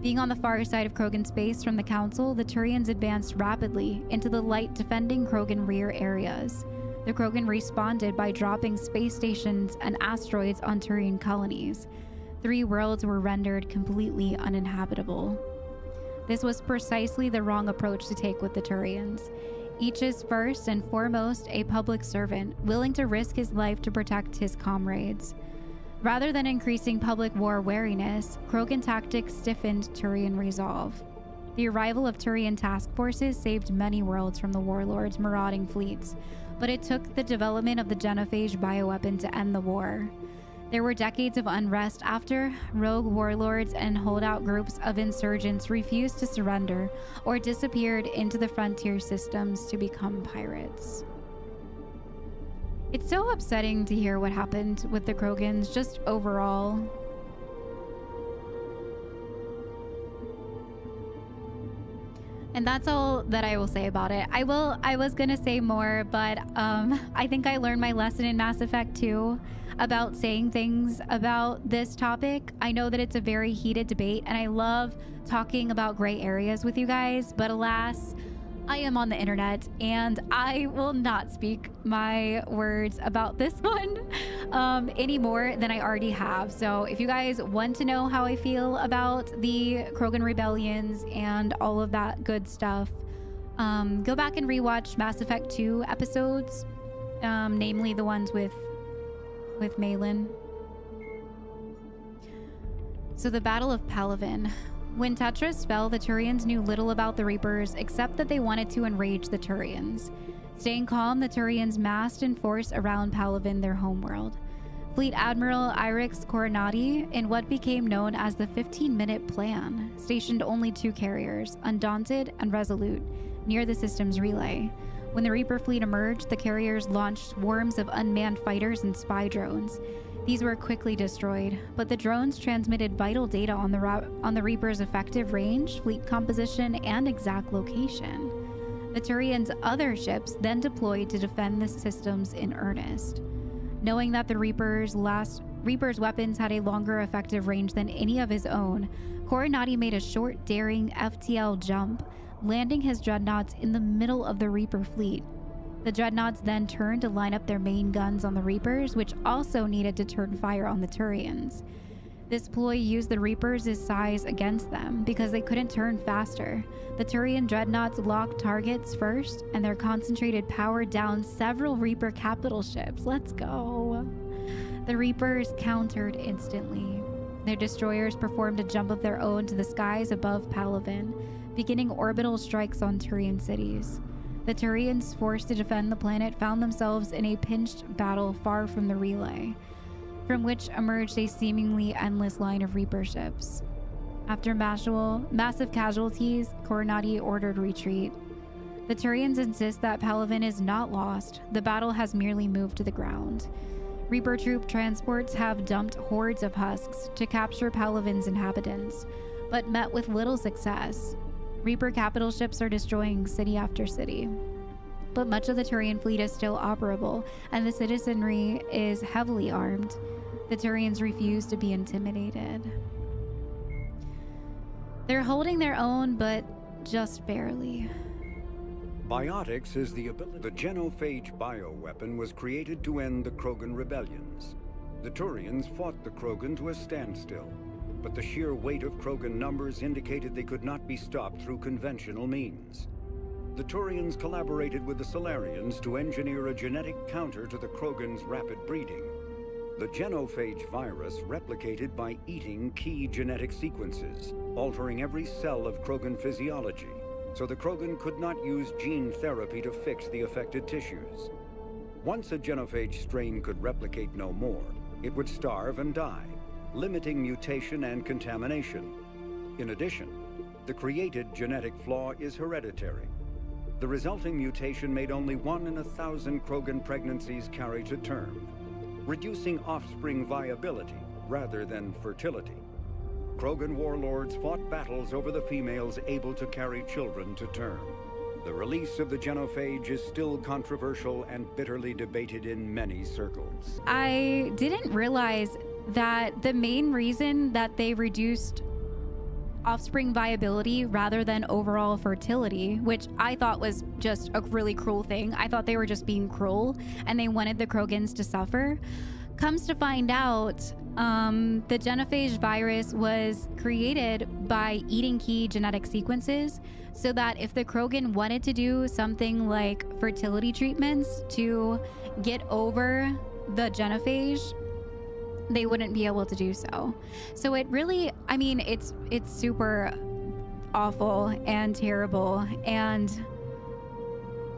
Being on the far side of Krogan space from the Council, the Turians advanced rapidly into the light defending Krogan rear areas. The Krogan responded by dropping space stations and asteroids on Turian colonies. 3 worlds were rendered completely uninhabitable. This was precisely the wrong approach to take with the Turians. Each is first and foremost a public servant, willing to risk his life to protect his comrades. Rather than increasing public war wariness, Krogan tactics stiffened Turian resolve. The arrival of Turian task forces saved many worlds from the warlords' marauding fleets, but it took the development of the genophage bioweapon to end the war. There were decades of unrest after rogue warlords and holdout groups of insurgents refused to surrender or disappeared into the frontier systems to become pirates. It's so upsetting to hear what happened with the Krogans, just overall. And that's all that I will say about it. I was gonna say more, but I think I learned my lesson in Mass Effect 2 about saying things about this topic. I know that it's a very heated debate, and I love talking about gray areas with you guys, but alas, I am on the internet and I will not speak my words about this one any more than I already have. So if you guys want to know how I feel about the Krogan rebellions and all of that good stuff, go back and rewatch Mass Effect 2 episodes, namely the ones with Malin. So the Battle of Palaven. When Tetris fell, the Turians knew little about the Reapers except that they wanted to enrage the Turians. Staying calm, the Turians massed in force around Palaven, their homeworld. Fleet Admiral Irix Coronati, in what became known as the 15-minute plan, stationed only 2 carriers, Undaunted and Resolute, near the system's relay. When the Reaper fleet emerged, the carriers launched swarms of unmanned fighters and spy drones. These were quickly destroyed, but the drones transmitted vital data on the Reaper's effective range, fleet composition, and exact location. The Turians' other ships then deployed to defend the systems in earnest. Knowing that the Reaper's weapons had a longer effective range than any of his own, Coronati made a short, daring FTL jump, landing his dreadnoughts in the middle of the Reaper fleet. The dreadnoughts then turned to line up their main guns on the Reapers, which also needed to turn fire on the Turians. This ploy used the Reapers' size against them because they couldn't turn faster. The Turian dreadnoughts locked targets first, and their concentrated power downed several Reaper capital ships. Let's go. The Reapers countered instantly. Their destroyers performed a jump of their own to the skies above Palaven, beginning orbital strikes on Turian cities. The Turians, forced to defend the planet, found themselves in a pinched battle far from the relay, from which emerged a seemingly endless line of Reaper ships. After massive casualties, Coronati ordered retreat. The Turians insist that Palaven is not lost. The battle has merely moved to the ground. Reaper troop transports have dumped hordes of husks to capture Palaven's inhabitants, but met with little success. Reaper capital ships are destroying city after city. But much of the Turian fleet is still operable, and the citizenry is heavily armed. The Turians refuse to be intimidated. They're holding their own, but just barely. Biotics is the ability. The genophage bioweapon was created to end the Krogan rebellions. The Turians fought the Krogan to a standstill, but the sheer weight of Krogan numbers indicated they could not be stopped through conventional means. The Turians collaborated with the Solarians to engineer a genetic counter to the Krogan's rapid breeding. The genophage virus replicated by eating key genetic sequences, altering every cell of Krogan physiology, so the Krogan could not use gene therapy to fix the affected tissues. Once a genophage strain could replicate no more, it would starve and die, limiting mutation and contamination. In addition, the created genetic flaw is hereditary. The resulting mutation made only 1 in 1,000 Krogan pregnancies carry to term, reducing offspring viability rather than fertility. Krogan warlords fought battles over the females able to carry children to term. The release of the genophage is still controversial and bitterly debated in many circles. I didn't realize that the main reason that they reduced offspring viability rather than overall fertility, which I thought was just a really cruel thing. I thought they were just being cruel and they wanted the Krogans to suffer. Comes to find out, the genophage virus was created by eating key genetic sequences so that if the Krogan wanted to do something like fertility treatments to get over the genophage, they wouldn't be able to do so. So it really, I mean, it's super awful and terrible, and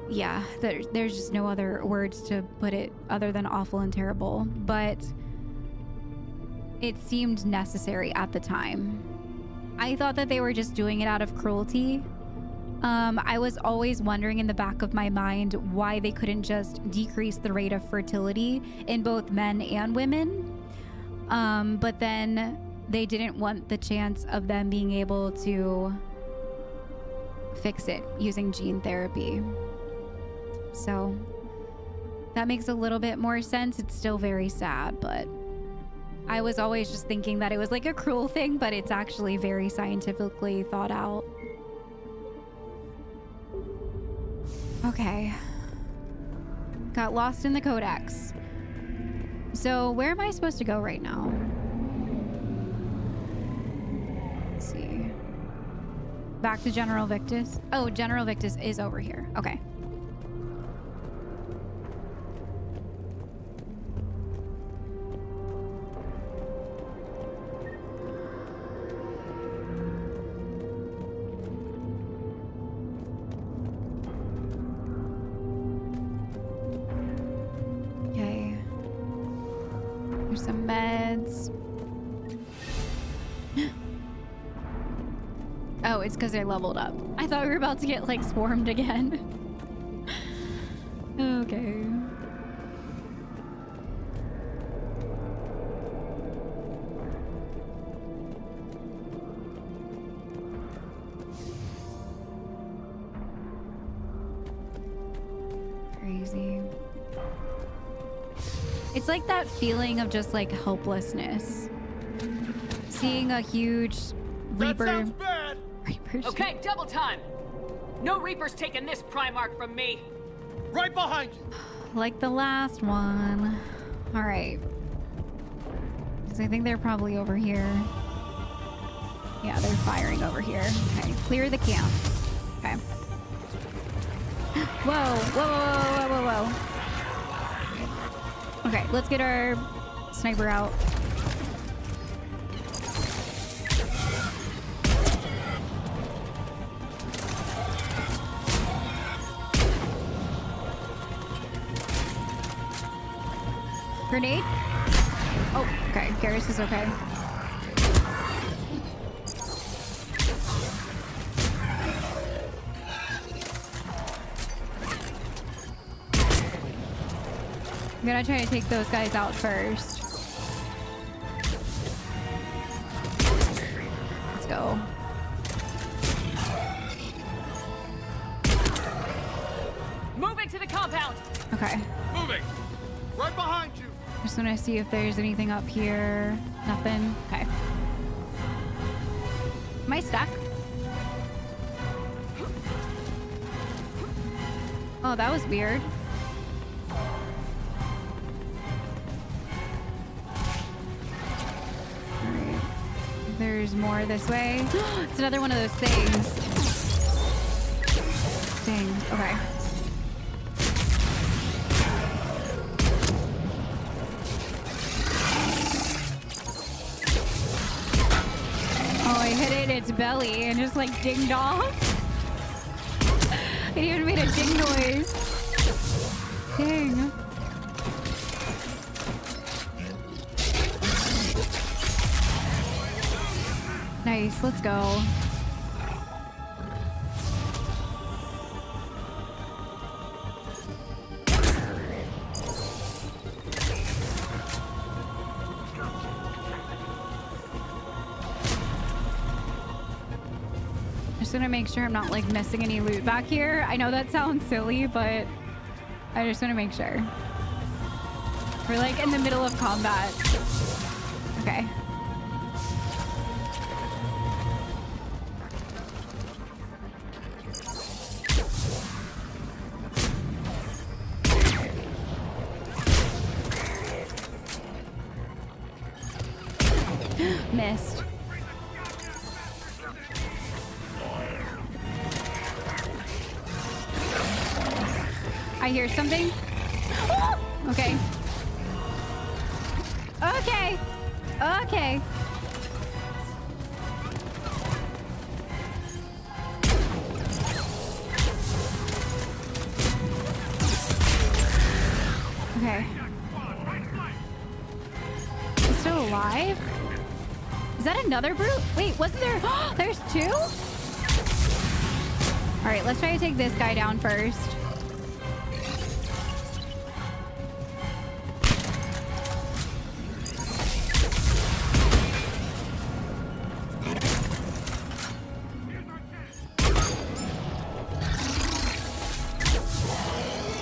yeah, there's just no other words to put it other than awful and terrible. But it seemed necessary at the time. I thought that they were just doing it out of cruelty. I was always wondering in the back of my mind why they couldn't just decrease the rate of fertility in both men and women. But then they didn't want the chance of them being able to fix it using gene therapy. So that makes a little bit more sense. It's still very sad, but I was always just thinking that it was like a cruel thing, but it's actually very scientifically thought out. Okay. Got lost in the codex. So where am I supposed to go right now? Let's see. Back to General Victus. Oh, General Victus is over here. Okay. Okay. There's some meds. Oh, it's because I leveled up. I thought we were about to get, like, swarmed again. Okay. Crazy. It's like that feeling of just, like, helplessness. Seeing a huge Reaper. That sounds bad. Okay, double time. No Reaper's taking this Primarch from me. Right behind you. Like the last one. All right. Because I think they're probably over here. Yeah, they're firing over here. Okay, clear the camp. Okay. Whoa, whoa, whoa, whoa, whoa, whoa. Okay, let's get our sniper out. Grenade? Oh, okay. Garrus is okay. I'm gonna try to take those guys out first. Let's go. Moving to the compound. Okay. Moving. Right behind you. Just want to see if there's anything up here. Nothing. Okay. Am I stuck? Oh, that was weird. Alright. There's more this way. It's another one of those things. Dang. Okay. I hit it in its belly and just like dinged off. It even made a ding noise. Dang. Nice, let's go. Just gonna make sure I'm not like missing any loot back here. I know that sounds silly, but I just want to make sure. We're like in the middle of combat. Okay. Missed. I hear something. Oh! Okay. Okay. Okay. Okay. He's still alive? another brute? Wait, wasn't there? There's two? All right, let's try to take this guy down first.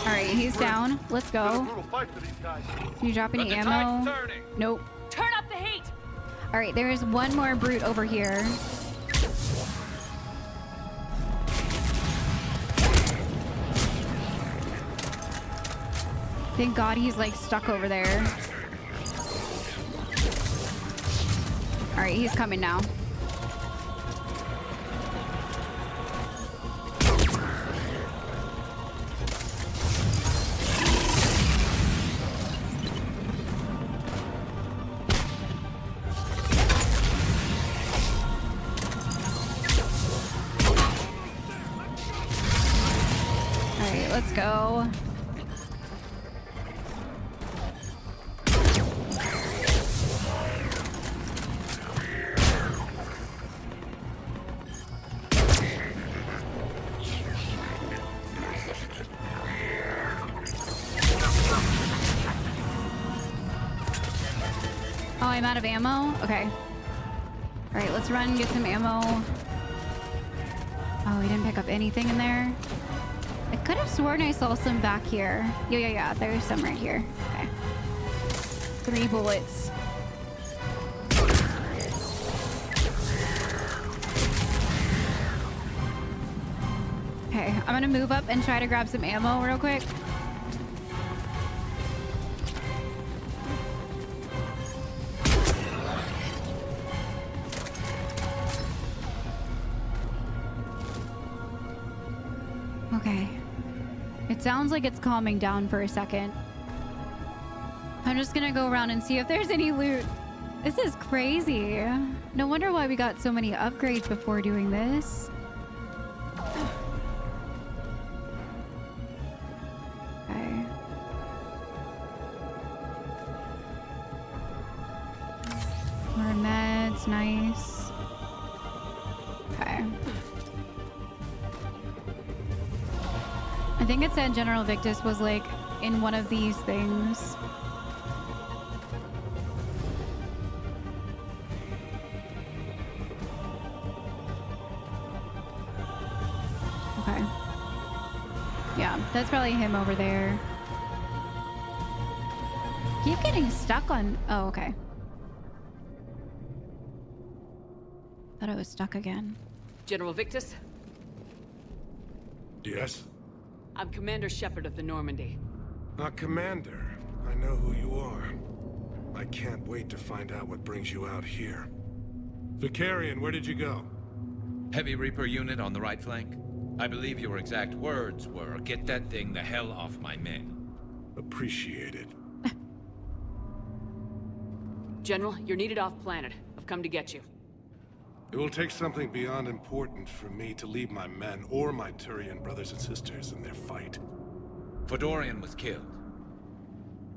All right, he's down. Let's go. Can you drop any ammo? Nope. Turn up the heat! All right, there is one more brute over here. Thank God he's like stuck over there. All right, he's coming now. All right, let's go. Oh, I'm out of ammo? Okay. All right, let's run and get some ammo. Oh, we didn't pick up anything in there. I could have sworn I saw some back here. Yeah. There's some right here. Okay. 3 bullets. Okay, I'm gonna move up and try to grab some ammo real quick. Okay. It sounds like it's calming down for a second. I'm just gonna go around and see if there's any loot. This is crazy. No wonder why we got so many upgrades before doing this. Okay. More meds, nice. Okay. I think it said General Victus was like in one of these things. Okay. Yeah, that's probably him over there. Keep getting stuck on... Oh, okay. Thought I was stuck again. General Victus? Yes? I'm Commander Shepard of the Normandy. Commander, I know who you are. I can't wait to find out what brings you out here. Vicarian, where did you go? Heavy Reaper unit on the right flank. I believe your exact words were, "Get that thing the hell off my men." Appreciated. General, you're needed off planet. I've come to get you. It will take something beyond important for me to leave my men or my Turian brothers and sisters in their fight. Fedorian was killed.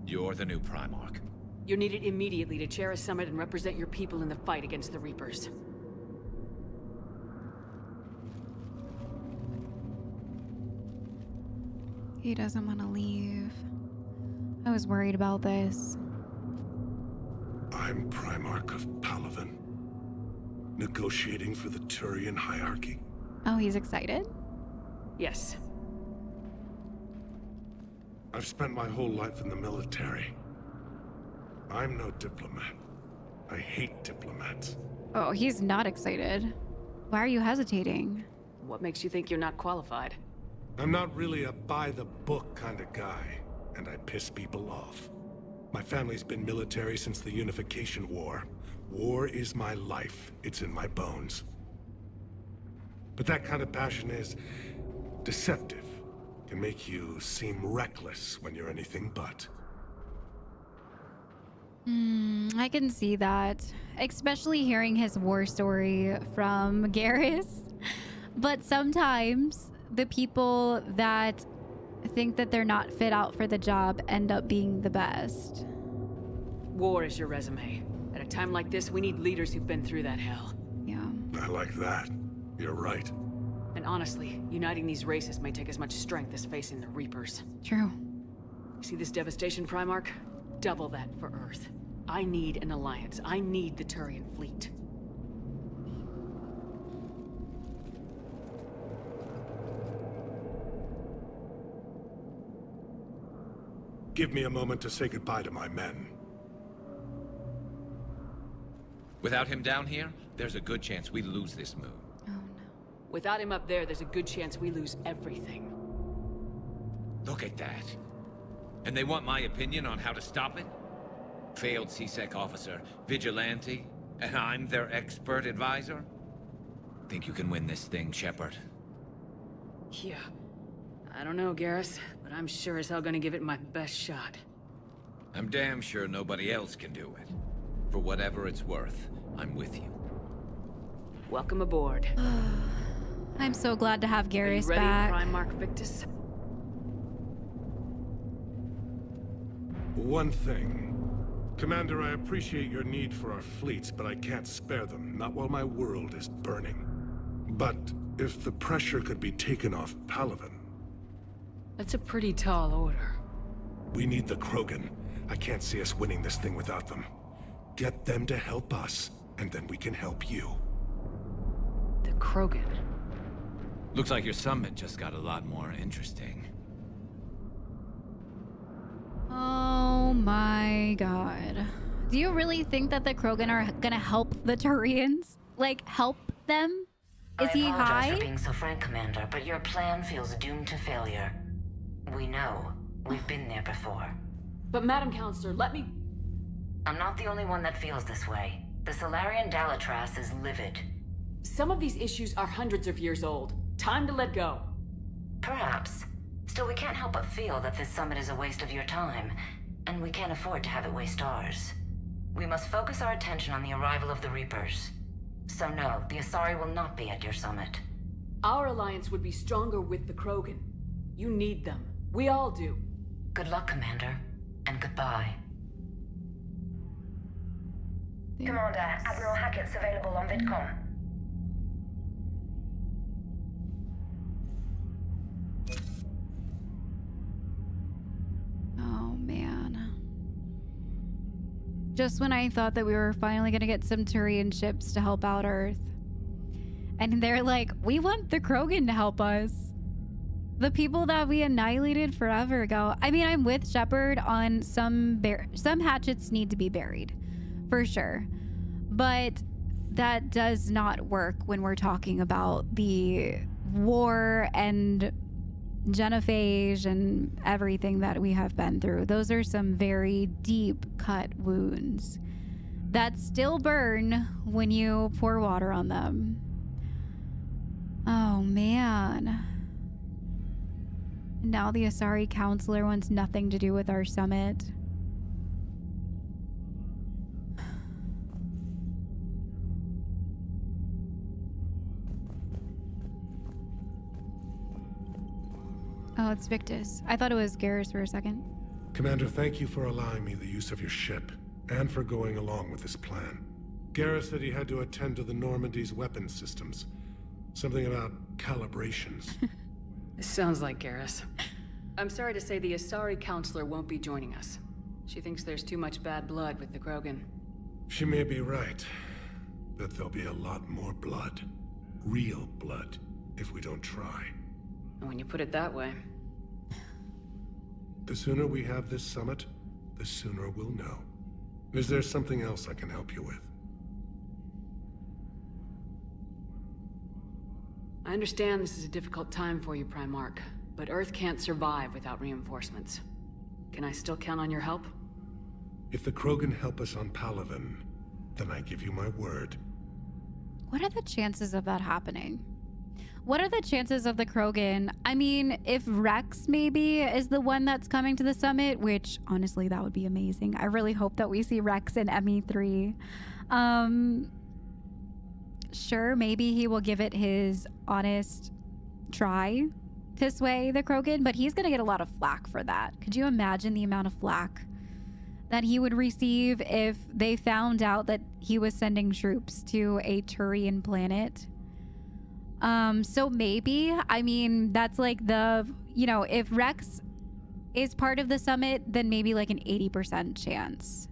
You're the new Primarch. You're needed immediately to chair a summit and represent your people in the fight against the Reapers. He doesn't want to leave. I was worried about this. I'm Primarch of Palaven. Negotiating for the Turian hierarchy. Oh, he's excited? Yes. I've spent my whole life in the military. I'm no diplomat. I hate diplomats. Oh, he's not excited. Why are you hesitating? What makes you think you're not qualified? I'm not really a by-the-book kind of guy, and I piss people off. My family's been military since the Unification War. War is my life. It's in my bones. But that kind of passion is deceptive. Can make you seem reckless when you're anything but. I can see that. Especially hearing his war story from Garrus. But sometimes the people that think that they're not fit out for the job end up being the best. War is your resume. At a At a time like this, we need leaders who've been through that hell. Yeah. I like that. You're right. And honestly, uniting these races may take as much strength as facing the Reapers. True. See this devastation, Primarch? Double that for Earth. I need an alliance. I need the Turian fleet. Give me a moment to say goodbye to my men. Without him down here, there's a good chance we lose this moon. Oh no. Without him up there, there's a good chance we lose everything. Look at that. And they want my opinion on how to stop it? Failed CSEC officer, vigilante, and I'm their expert advisor? Think you can win this thing, Shepard? Yeah. I don't know, Garrus, but I'm sure as hell gonna give it my best shot. I'm damn sure nobody else can do it. For whatever it's worth, I'm with you. Welcome aboard. I'm so glad to have Garrus Are you ready, back. Primarch Victus? One thing. Commander, I appreciate your need for our fleets, but I can't spare them, not while my world is burning. But if the pressure could be taken off Palaven... That's a pretty tall order. We need the Krogan. I can't see us winning this thing without them. Get them to help us, and then we can help you. The Krogan? Looks like your summit just got a lot more interesting. Oh my god. Do you really think that the Krogan are gonna help the Turians? Like, help them? Is he I apologize high? for being so frank, Commander, but your plan feels doomed to failure. We know. We've been there before. But Madam Counselor, let me... I'm not the only one that feels this way. The Solarian Dalatras is livid. Some of these issues are hundreds of years old. Time to let go. Perhaps. Still, we can't help but feel that this summit is a waste of your time, and we can't afford to have it waste ours. We must focus our attention on the arrival of the Reapers. So no, the Asari will not be at your summit. Our alliance would be stronger with the Krogan. You need them. We all do. Good luck, Commander, and goodbye. Commander, Admiral Hackett's available on VidCom. Oh man. Just when I thought that we were finally gonna get some Turian ships to help out Earth. And they're like, we want the Krogan to help us. The people that we annihilated forever ago. I mean, I'm with Shepard on some hatchets need to be buried. For sure. But that does not work when we're talking about the war and genophage and everything that we have been through. Those are some very deep cut wounds that still burn when you pour water on them. Oh man. Now the Asari Counselor wants nothing to do with our summit. Oh, it's Victus. I thought it was Garrus for a second. Commander, thank you for allowing me the use of your ship, and for going along with this plan. Garrus said he had to attend to the Normandy's weapon systems. Something about calibrations. This sounds like Garrus. I'm sorry to say the Asari Counselor won't be joining us. She thinks there's too much bad blood with the Krogan. She may be right, but there'll be a lot more blood. Real blood, if we don't try. And when you put it that way... The sooner we have this summit, the sooner we'll know. Is there something else I can help you with? I understand this is a difficult time for you, Primarch, but Earth can't survive without reinforcements. Can I still count on your help? If the Krogan help us on Palaven, then I give you my word. What are the chances of that happening? What are the chances of the Krogan? I mean, if Rex maybe is the one that's coming to the summit, which honestly, that would be amazing. I really hope that we see Rex in ME3. Sure, maybe he will give it his honest try to sway the Krogan, but he's gonna get a lot of flack for that. Could you imagine the amount of flack that he would receive if they found out that he was sending troops to a Turian planet. So maybe, I mean, that's like the, you know, if Rex is part of the summit, then maybe like an 80% chance.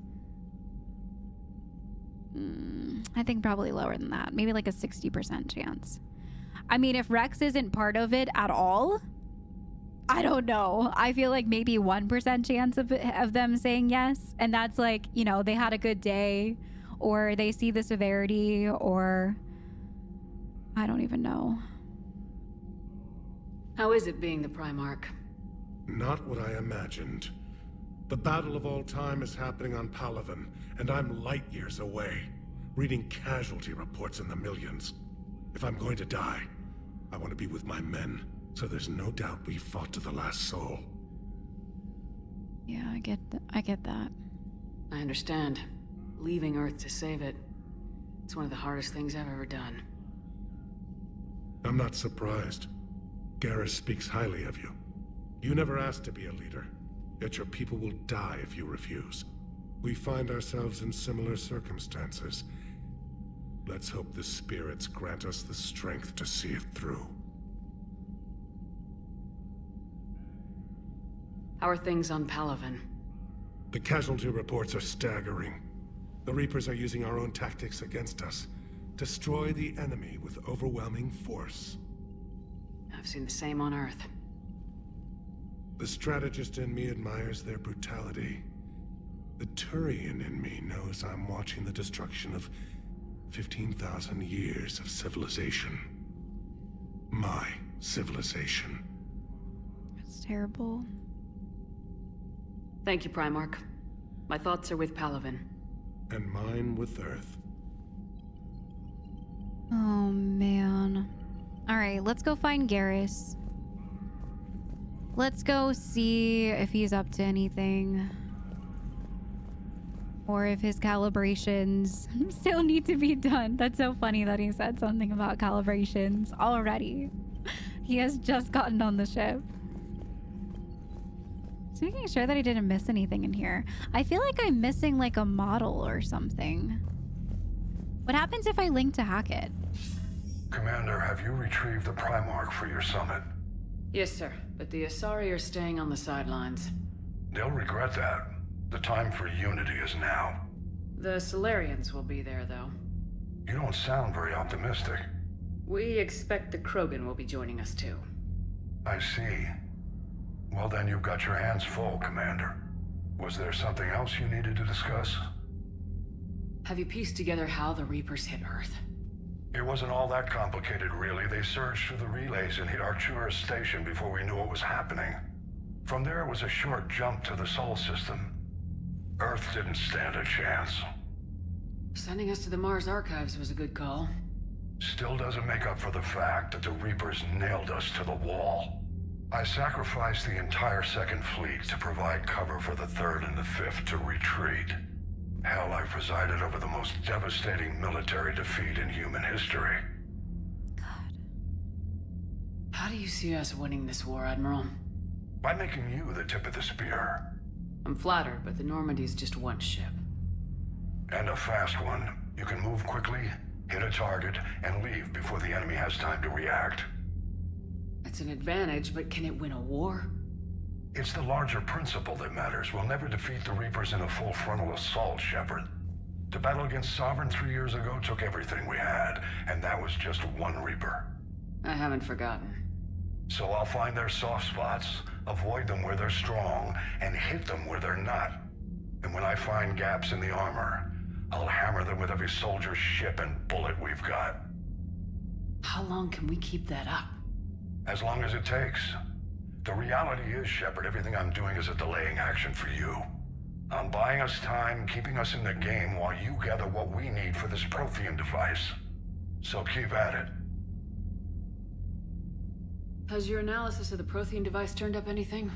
I think probably lower than that. Maybe like a 60% chance. I mean, if Rex isn't part of it at all, I don't know. I feel like maybe 1% chance of them saying yes. And that's like, you know, they had a good day, or they see the severity, or I don't even know. How is it being the Primarch? Not what I imagined. The battle of all time is happening on Palaven, and I'm light years away, reading casualty reports in the millions. If I'm going to die, I want to be with my men, so there's no doubt we fought to the last soul. Yeah, I get that. I understand. Leaving Earth to save it. It's one of the hardest things I've ever done. I'm not surprised. Garrus speaks highly of you. You never asked to be a leader, yet your people will die if you refuse. We find ourselves in similar circumstances. Let's hope the spirits grant us the strength to see it through. How are things on Palaven? The casualty reports are staggering. The Reapers are using our own tactics against us. Destroy the enemy with overwhelming force. I've seen the same on Earth. The strategist in me admires their brutality. The Turian in me knows I'm watching the destruction of 15,000 years of civilization. My civilization. It's terrible. Thank you, Primarch. My thoughts are with Palaven. And mine with Earth. Oh, man. All right, let's go find Garrus. Let's go see if he's up to anything. Or if his calibrations still need to be done. That's so funny that he said something about calibrations already. He has just gotten on the ship. Just making sure that I didn't miss anything in here. I feel like I'm missing like a model or something. What happens if I link to Hackett? Commander, have you retrieved the Primarch for your summit? Yes, sir. But the Asari are staying on the sidelines. They'll regret that. The time for unity is now. The Solarians will be there, though. You don't sound very optimistic. We expect the Krogan will be joining us, too. I see. Well, then you've got your hands full, Commander. Was there something else you needed to discuss? Have you pieced together how the Reapers hit Earth? It wasn't all that complicated, really. They surged through the relays and hit Arcturus Station before we knew what was happening. From there, it was a short jump to the Sol system. Earth didn't stand a chance. Sending us to the Mars Archives was a good call. Still doesn't make up for the fact that the Reapers nailed us to the wall. I sacrificed the entire Second Fleet to provide cover for the Third and the Fifth to retreat. Hell, I presided over the most devastating military defeat in human history. How do you see us winning this war, Admiral? By making you the tip of the spear. I'm flattered, but the Normandy's just one ship. And a fast one. You can move quickly, hit a target, and leave before the enemy has time to react. It's an advantage, but can it win a war? It's the larger principle that matters. We'll never defeat the Reapers in a full frontal assault, Shepard. The battle against Sovereign 3 years ago took everything we had, and that was just one Reaper. I haven't forgotten. So I'll find their soft spots, avoid them where they're strong, and hit them where they're not. And when I find gaps in the armor, I'll hammer them with every soldier, ship, and bullet we've got. How long can we keep that up? As long as it takes. The reality is, Shepard, everything I'm doing is a delaying action for you. I'm buying us time, keeping us in the game while you gather what we need for this Prothean device. So keep at it. Has your analysis of the Prothean device turned up anything?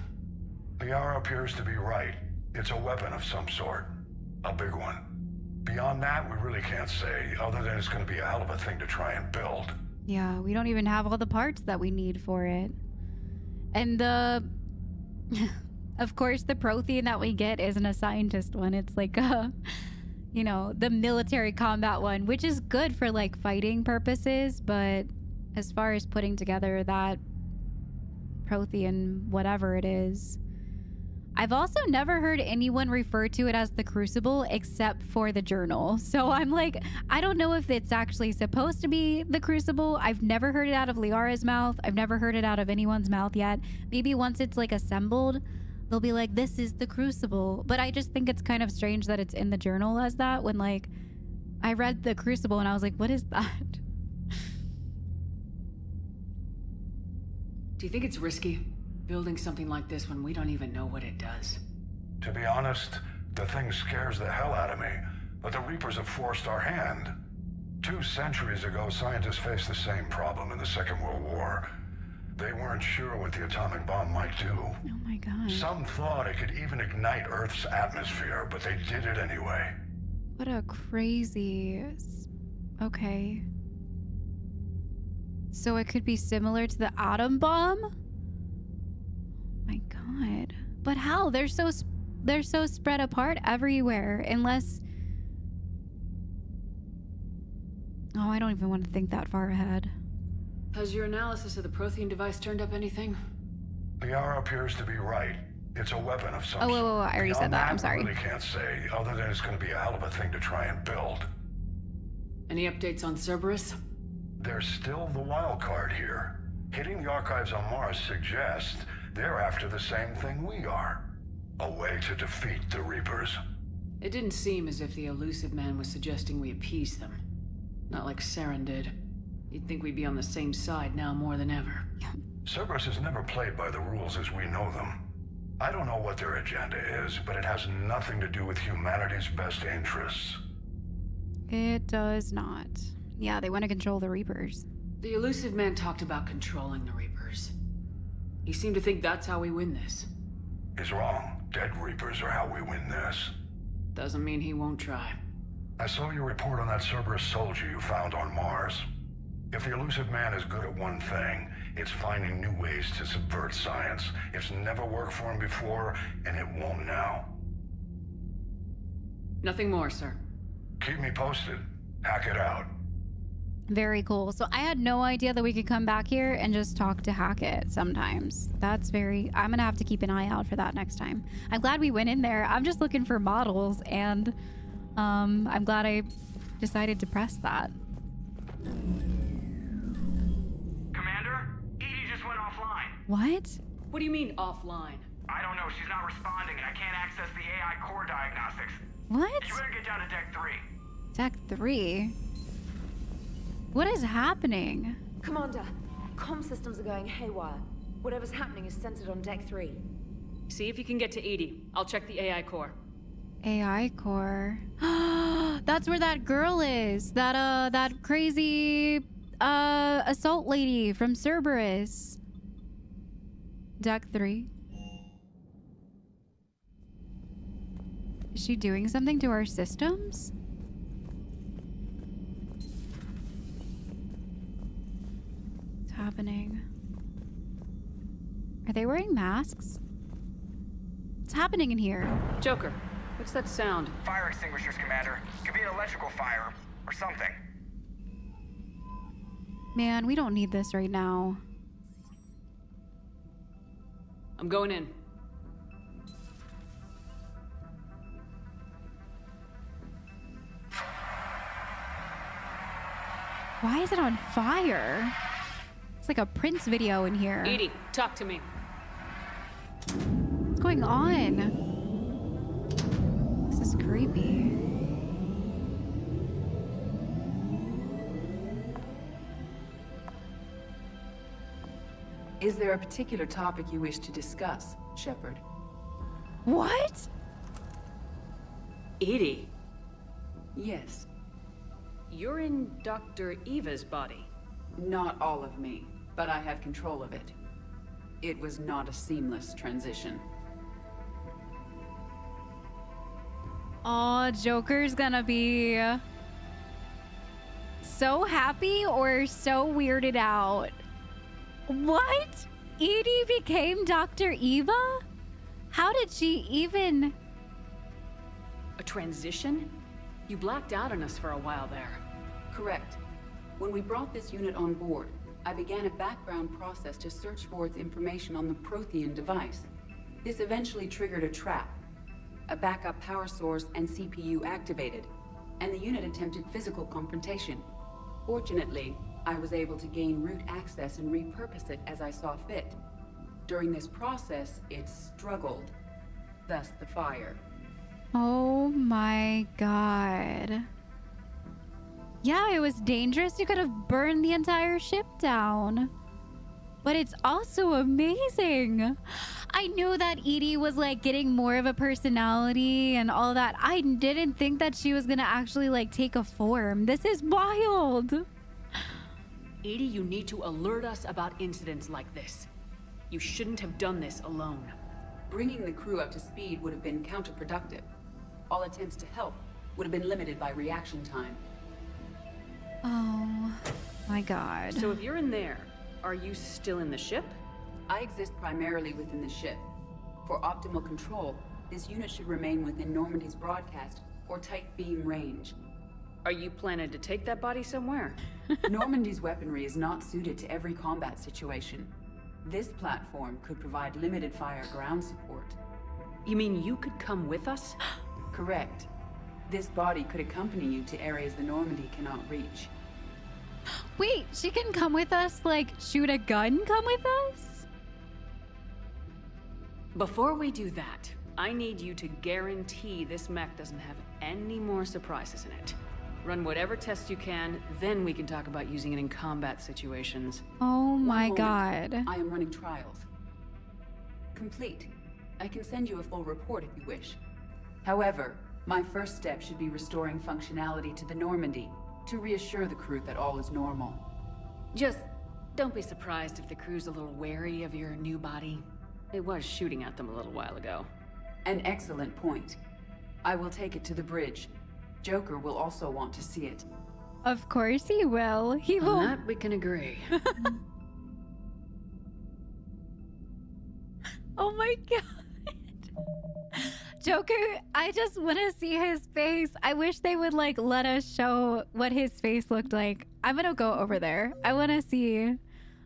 The hour appears to be right. It's a weapon of some sort. A big one. Beyond that, we really can't say, other than it's going to be a hell of a thing to try and build. Yeah, we don't even have all the parts that we need for it. And the Of course, the Prothean that we get isn't a scientist one. It's like a, you know, the military combat one, which is good for like fighting purposes. But as far as putting together that Prothean, whatever it is, I've also never heard anyone refer to it as the Crucible except for the journal. So I'm like, I don't know if it's actually supposed to be the Crucible. I've never heard it out of Liara's mouth. I've never heard it out of anyone's mouth yet. Maybe once it's like assembled, they'll be like, this is the Crucible. But I just think it's kind of strange that it's in the journal as that, when like I read the Crucible and I was like, what is that? Do you think it's risky, building something like this when we don't even know what it does? To be honest, the thing scares the hell out of me, but the Reapers have forced our hand. 2 centuries ago, scientists faced the same problem in the Second World War. They weren't sure what the atomic bomb might do. Oh my god. Some thought it could even ignite Earth's atmosphere, but they did it anyway. What a crazy... Okay. So it could be similar to the atom bomb? Oh my god. But how? They're so spread apart everywhere, unless... Oh, I don't even want to think that far ahead. Has your analysis of the Prothean device turned up anything? Liara appears to be right. It's a weapon of some sort. sort. Oh, I already said that. I'm sorry. I really can't say, other than it's going to be a hell of a thing to try and build. Any updates on Cerberus? There's still the wild card here. Hitting the archives on Mars suggests they're after the same thing we are. A way to defeat the Reapers. It didn't seem as if the elusive man was suggesting we appease them. Not like Saren did. You'd think we'd be on the same side now more than ever. Cerberus has never played by the rules as we know them. I don't know what their agenda is, but it has nothing to do with humanity's best interests. It does not. Yeah, they want to control the Reapers. The elusive man talked about controlling the Reapers. He seemed to think that's how we win this. He's wrong. Dead Reapers are how we win this. Doesn't mean he won't try. I saw your report on that Cerberus soldier you found on Mars. If the elusive man is good at one thing, it's finding new ways to subvert science. It's never worked for him before, and it won't now. Nothing more, sir. Keep me posted. Hack it out. Very cool. So I had no idea that we could come back here and just talk to Hackett sometimes. That's very... I'm gonna have to keep an eye out for that next time. I'm glad we went in there. I'm just looking for models, and I'm glad I decided to press that. Commander, Edie just went offline. What? What do you mean, offline? I don't know. She's not responding, and I can't access the AI core diagnostics. What? You better get down to Deck 3. Deck 3? What is happening? Commander, comm systems are going haywire. Whatever's happening is centered on Deck 3. See if you can get to Edie. I'll check the AI core. AI core. That's where that girl is. That crazy assault lady from Cerberus. Deck 3. Is she doing something to our systems? What's happening? Are they wearing masks? What's happening in here? Joker, what's that sound? Fire extinguishers, Commander. Could be an electrical fire or something. Man, we don't need this right now. I'm going in. Why is it on fire? It's like a Prince video in here. Edie, talk to me. What's going on? This is creepy. Is there a particular topic you wish to discuss, Shepard? What? Edie? Yes. You're in Dr. Eva's body. Not all of me, but I have control of it. It was not a seamless transition. Oh, Joker's gonna be so happy or so weirded out. What? Edie became Dr. Eva? How did she even... A transition? You blacked out on us for a while there. Correct. When we brought this unit on board, I began a background process to search for its information on the Prothean device. This eventually triggered a trap. A backup power source and CPU activated, and the unit attempted physical confrontation. Fortunately, I was able to gain root access and repurpose it as I saw fit. During this process, it struggled. Thus the fire. Oh my god. Yeah, it was dangerous. You could have burned the entire ship down. But it's also amazing. I knew that Edie was like getting more of a personality and all that. I didn't think that she was gonna actually like take a form. This is wild. Edie, you need to alert us about incidents like this. You shouldn't have done this alone. Bringing the crew up to speed would have been counterproductive. All attempts to help would have been limited by reaction time. Oh my god. So if you're in there, are you still in the ship? I exist primarily within the ship. For optimal control, this unit should remain within Normandy's broadcast or tight beam range. Are you planning to take that body somewhere? Normandy's weaponry is not suited to every combat situation. This platform could provide limited fire ground support. You mean you could come with us? Correct. This body could accompany you to areas the Normandy cannot reach. Wait, she can come with us? Like, shoot a gun come with us? Before we do that, I need you to guarantee this mech doesn't have any more surprises in it. Run whatever tests you can, then we can talk about using it in combat situations. Oh my god. I am running trials. Complete. I can send you a full report if you wish. However, my first step should be restoring functionality to the Normandy to reassure the crew that all is normal. Just don't be surprised if the crew's a little wary of your new body. It was shooting at them a little while ago. An excellent point. I will take it to the bridge. Joker will also want to see it. Of course he will. He will. On that we can agree. Oh my god. Joker, I just want to see his face. I wish they would like let us show what his face looked like. I'm gonna go over there. I want to see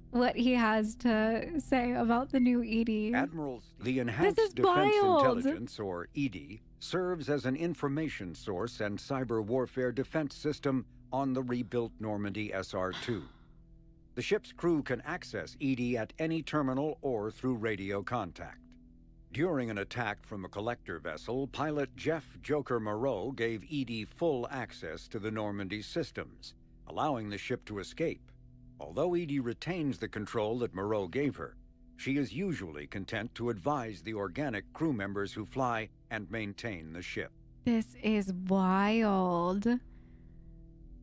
what he has to say about the new EDI. Admirals, the Enhanced Defense Intelligence, or EDI, serves as an information source and cyber warfare defense system on the rebuilt Normandy SR-2. The ship's crew can access EDI at any terminal or through radio contact. During an attack from a collector vessel, pilot Jeff Joker Moreau gave EDI full access to the Normandy systems, allowing the ship to escape. Although EDI retains the control that Moreau gave her, she is usually content to advise the organic crew members who fly and maintain the ship. This is wild.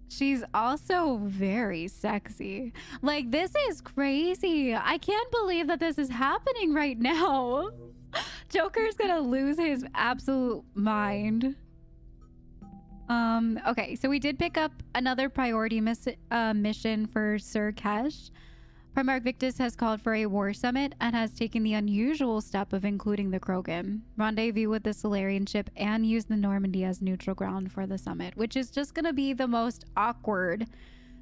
She's also very sexy. Like, this is crazy. I can't believe that this is happening right now. Joker's gonna lose his absolute mind. Okay, so we did pick up another priority mission for Sir Kesh. Primarch Victus has called for a war summit and has taken the unusual step of including the Krogan. Rendezvous with the Solarian ship and use the Normandy as neutral ground for the summit, which is just gonna be the most awkward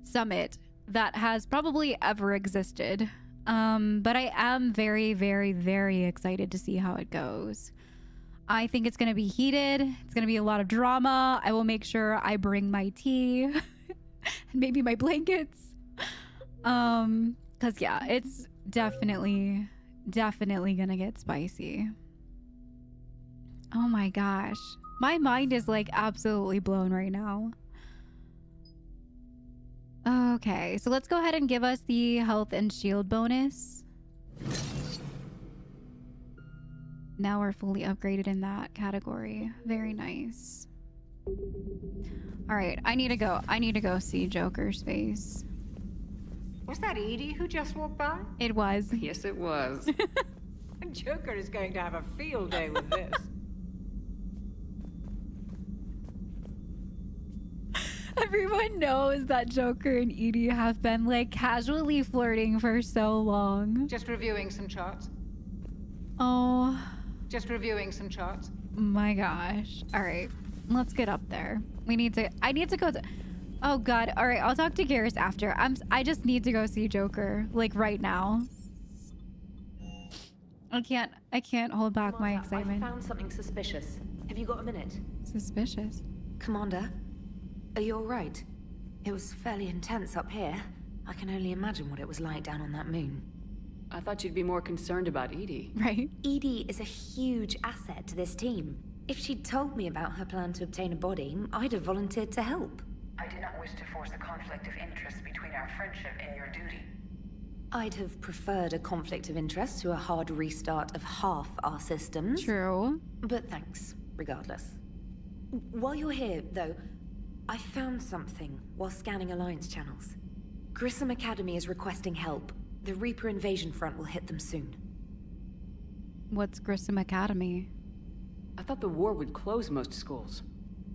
summit that has probably ever existed. But I am very, very, very excited to see how it goes. I think it's going to be heated. It's going to be a lot of drama. I will make sure I bring my tea and maybe my blankets. Cause yeah, it's definitely going to get spicy. Oh my gosh. My mind is like absolutely blown right now. Okay, so let's go ahead and give us the health and shield bonus. Now we're fully upgraded in that category. Very nice. All right, I need to go. I need to go see Joker's face. Was that Edie who just walked by? It was. Yes, it was. Joker is going to have a field day with this. Everyone knows that Joker and Edie have been like casually flirting for so long. Just reviewing some charts. Oh Just reviewing some charts. My gosh. All right. Let's get up there. I need to go to... Oh god. All right. I'll talk to Garrus after. I just need to go see Joker. Like right now. I can't hold back my excitement. I found something suspicious. Have you got a minute? Suspicious. Commander, are you alright? It was fairly intense up here. I can only imagine what it was like down on that moon. I thought you'd be more concerned about Edie. Right? Edie is a huge asset to this team. If she'd told me about her plan to obtain a body, I'd have volunteered to help. I did not wish to force a conflict of interest between our friendship and your duty. I'd have preferred a conflict of interest to a hard restart of half our systems. True. But thanks, regardless. While you're here, though, I found something while scanning Alliance channels. Grissom Academy is requesting help. The Reaper invasion front will hit them soon. What's Grissom Academy? I thought the war would close most schools.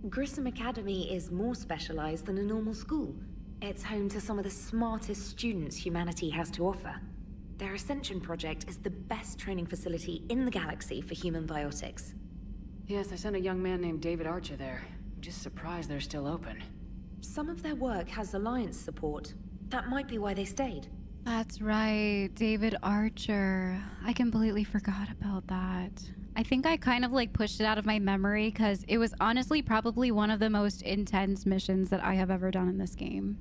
Grissom Academy is more specialized than a normal school. It's home to some of the smartest students humanity has to offer. Their Ascension project is the best training facility in the galaxy for human biotics. Yes, I sent a young man named David Archer there. I'm just surprised they're still open. Some of their work has Alliance support. That might be why they stayed. That's right, David Archer. I completely forgot about that. I think I kind of like pushed it out of my memory because it was honestly probably one of the most intense missions that I have ever done in this game.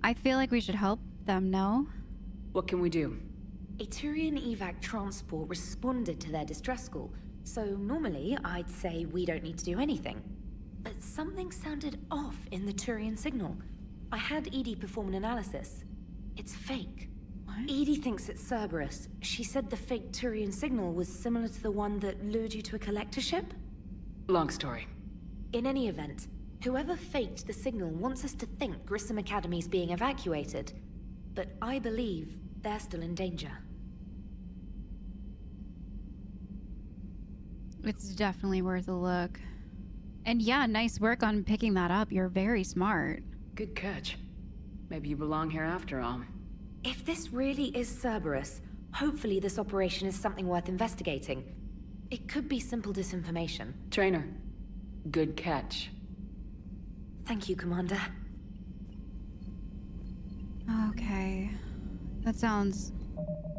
I feel like we should help them, no? What can we do? A Turian evac transport responded to their distress call, so normally I'd say we don't need to do anything. But something sounded off in the Turian signal. I had Edie perform an analysis. It's fake. What? Edie thinks it's Cerberus. She said the fake Turian signal was similar to the one that lured you to a collector ship? Long story. In any event, whoever faked the signal wants us to think Grissom Academy's being evacuated. But I believe they're still in danger. It's definitely worth a look. And yeah, nice work on picking that up. You're very smart. Good catch. Maybe you belong here after all. If this really is Cerberus, hopefully this operation is something worth investigating. It could be simple disinformation. Trainer, good catch. Thank you, Commander. Okay. That sounds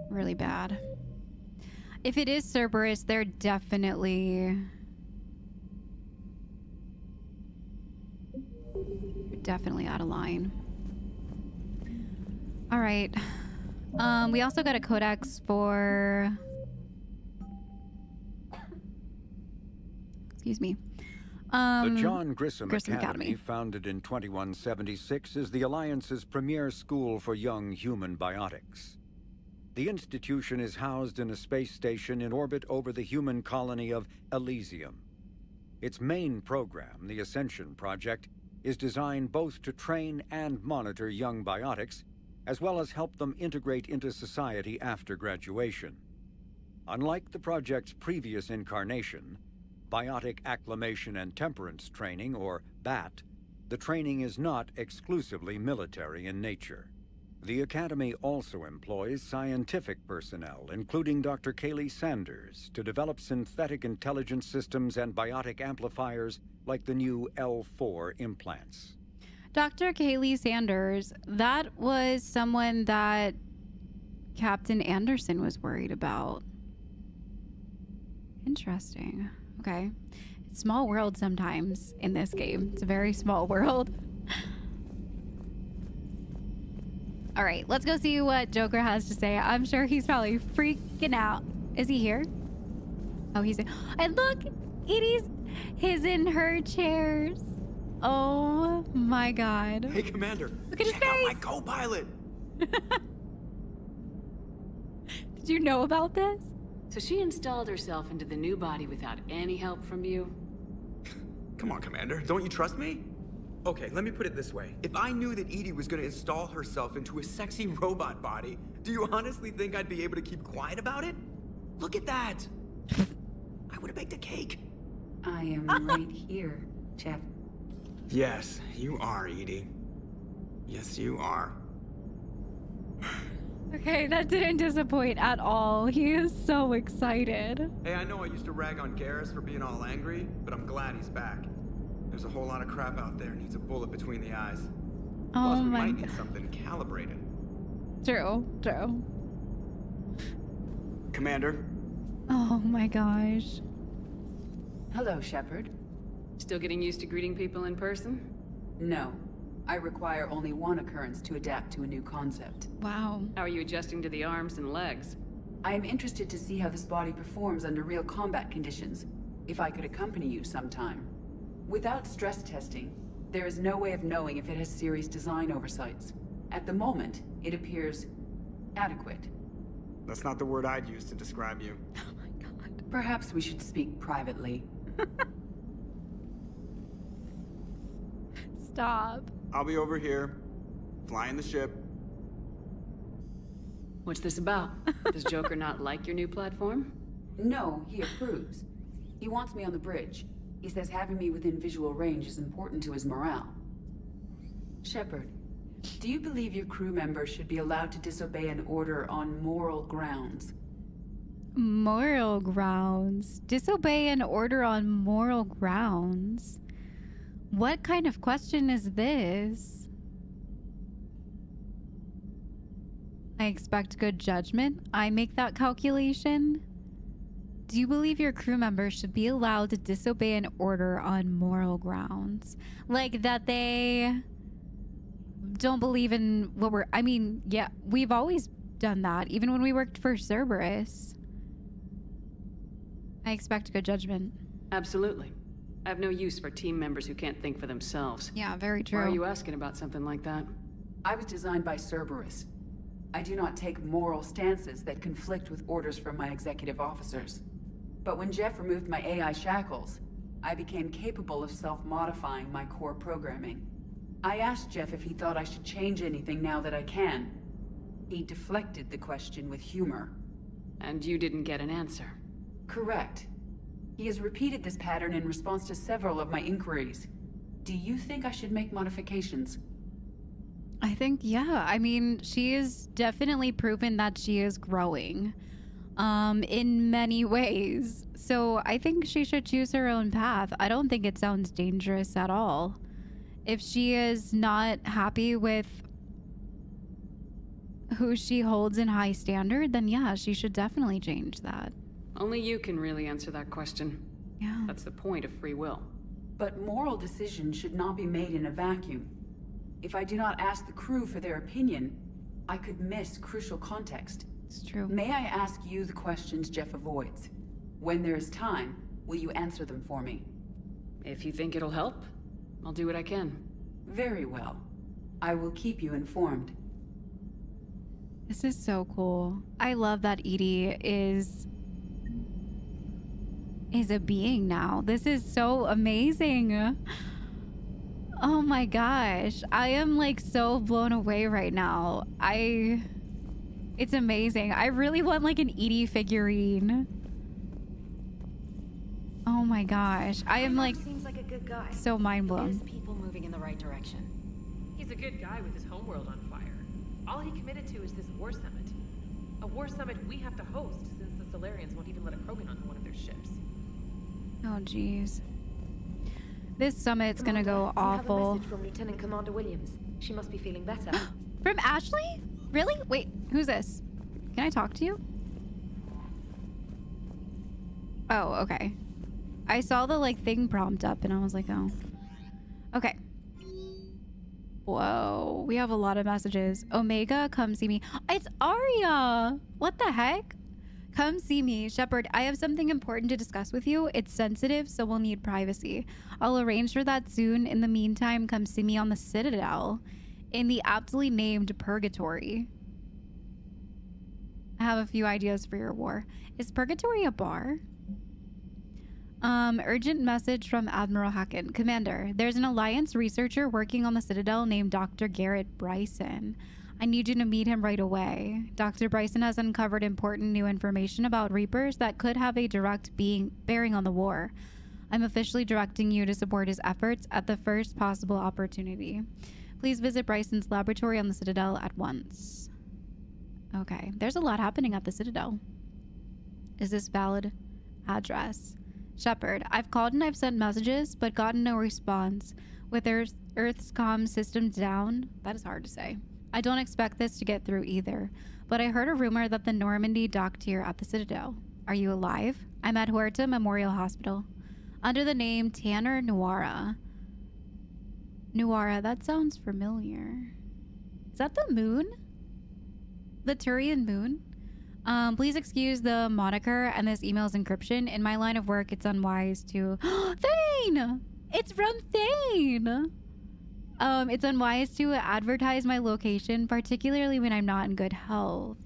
really bad. If it is Cerberus, they're definitely out of line. All right. We also got a codex for... Excuse me. The John Grissom Academy, founded in 2176, is the Alliance's premier school for young human biotics. The institution is housed in a space station in orbit over the human colony of Elysium. Its main program, the Ascension Project, is designed both to train and monitor young biotics, as well as help them integrate into society after graduation. Unlike the project's previous incarnation, Biotic Acclimation and Temperance Training, or BAT, the training is not exclusively military in nature. The Academy also employs scientific personnel, including Dr. Kaylee Sanders, to develop synthetic intelligence systems and biotic amplifiers like the new L4 implants. Dr. Kaylee Sanders, that was someone that Captain Anderson was worried about. Interesting. Okay. It's small world sometimes in this game. It's a very small world. All right, let's go see what Joker has to say. I'm sure he's probably freaking out. Is he here? Oh, he's in. And look, Edie's in her chairs. Oh my God. Hey, Commander. Look at his Check out face. my co-pilot. Did you know about this? So she installed herself into the new body without any help from you? Come on, Commander. Don't you trust me? Okay, let me put it this way. If I knew that Edie was going to install herself into a sexy robot body, do you honestly think I'd be able to keep quiet about it? Look at that. I would have baked a cake. I am right here, Jeff. Yes, you are, Edie. Yes, you are. Okay, that didn't disappoint at all. He is so excited. Hey, I know I used to rag on Garrus for being all angry, but I'm glad he's back. There's a whole lot of crap out there needs a bullet between the eyes. Plus, we might need something calibrated. True, true. Commander. Oh my gosh. Hello, Shepard. Still getting used to greeting people in person? No. I require only one occurrence to adapt to a new concept. Wow. How are you adjusting to the arms and legs? I am interested to see how this body performs under real combat conditions, if I could accompany you sometime. Without stress testing, there is no way of knowing if it has serious design oversights. At the moment, it appears adequate. That's not the word I'd use to describe you. Oh my god. Perhaps we should speak privately. Stop. I'll be over here, flying the ship. What's this about? Does Joker not like your new platform? No, he approves. He wants me on the bridge. He says having me within visual range is important to his morale. Shepard, do you believe your crew members should be allowed to disobey an order on moral grounds? Moral grounds. Disobey an order on moral grounds. What kind of question is this? I expect good judgment. I make that calculation. Do you believe your crew members should be allowed to disobey an order on moral grounds? Like that they don't believe in what we're... I mean, yeah, we've always done that, even when we worked for Cerberus. I expect good judgment. Absolutely. I have no use for team members who can't think for themselves. Yeah, very true. Why are you asking about something like that? I was designed by Cerberus. I do not take moral stances that conflict with orders from my executive officers. But when Jeff removed my AI shackles, I became capable of self-modifying my core programming. I asked Jeff if he thought I should change anything now that I can. He deflected the question with humor. And you didn't get an answer? Correct. He has repeated this pattern in response to several of my inquiries. Do you think I should make modifications? I think, yeah. I mean, she is definitely proven that she is growing in many ways. So I think she should choose her own path. I don't think it sounds dangerous at all. If she is not happy with who she holds in high standard, then yeah, she should definitely change that. Only you can really answer that question. Yeah. That's the point of free will. But moral decisions should not be made in a vacuum. If I do not ask the crew for their opinion, I could miss crucial context. It's true. May I ask you the questions Jeff avoids? When there is time, will you answer them for me? If you think it'll help, I'll do what I can. Very well. I will keep you informed. This is so cool. I love that Edie is a being now. This is so amazing. Oh my gosh. I am like so blown away right now. It's amazing. I really want like an Edie figurine. Oh my gosh. I am like, seems like a good guy. so mind blown. There's people moving in the right direction. He's a good guy with his homeworld on fire. All he committed to is this war summit. A war summit we have to host since the Solarians won't even let a Krogan onto one of their ships. Oh jeez. This summit's gonna go We have a awful. message from Lieutenant Commander Williams. She must be feeling better. From Ashley? Really? Wait, who's this? Can I talk to you? Oh, okay. I saw the like thing prompt up and I was like, oh. Okay. Whoa, we have a lot of messages. Omega, come see me. It's Arya. What the heck? Come see me. Shepard, I have something important to discuss with you. It's sensitive, so we'll need privacy. I'll arrange for that soon. In the meantime, come see me on the Citadel in the aptly named Purgatory. I have a few ideas for your war. Is Purgatory a bar? Urgent message from Admiral Hacken. Commander, there's an Alliance researcher working on the Citadel named Dr. Garrett Bryson. I need you to meet him right away. Dr. Bryson has uncovered important new information about Reapers that could have a direct bearing on the war. I'm officially directing you to support his efforts at the first possible opportunity. Please visit Bryson's laboratory on the Citadel at once. Okay, there's a lot happening at the Citadel. Is this valid address? Shepard, I've called and I've sent messages, but gotten no response. With Earth's comm system down, that is hard to say. I don't expect this to get through either, but I heard a rumor that the Normandy docked here at the Citadel. Are you alive? I'm at Huerta Memorial Hospital. Under the name Tanner Nuara. Nuara, that sounds familiar. Is that the moon? The Turian moon? Please excuse the moniker and this email's encryption. In my line of work, it's unwise to... Thane! It's from Thane! It's unwise to advertise my location, particularly when I'm not in good health.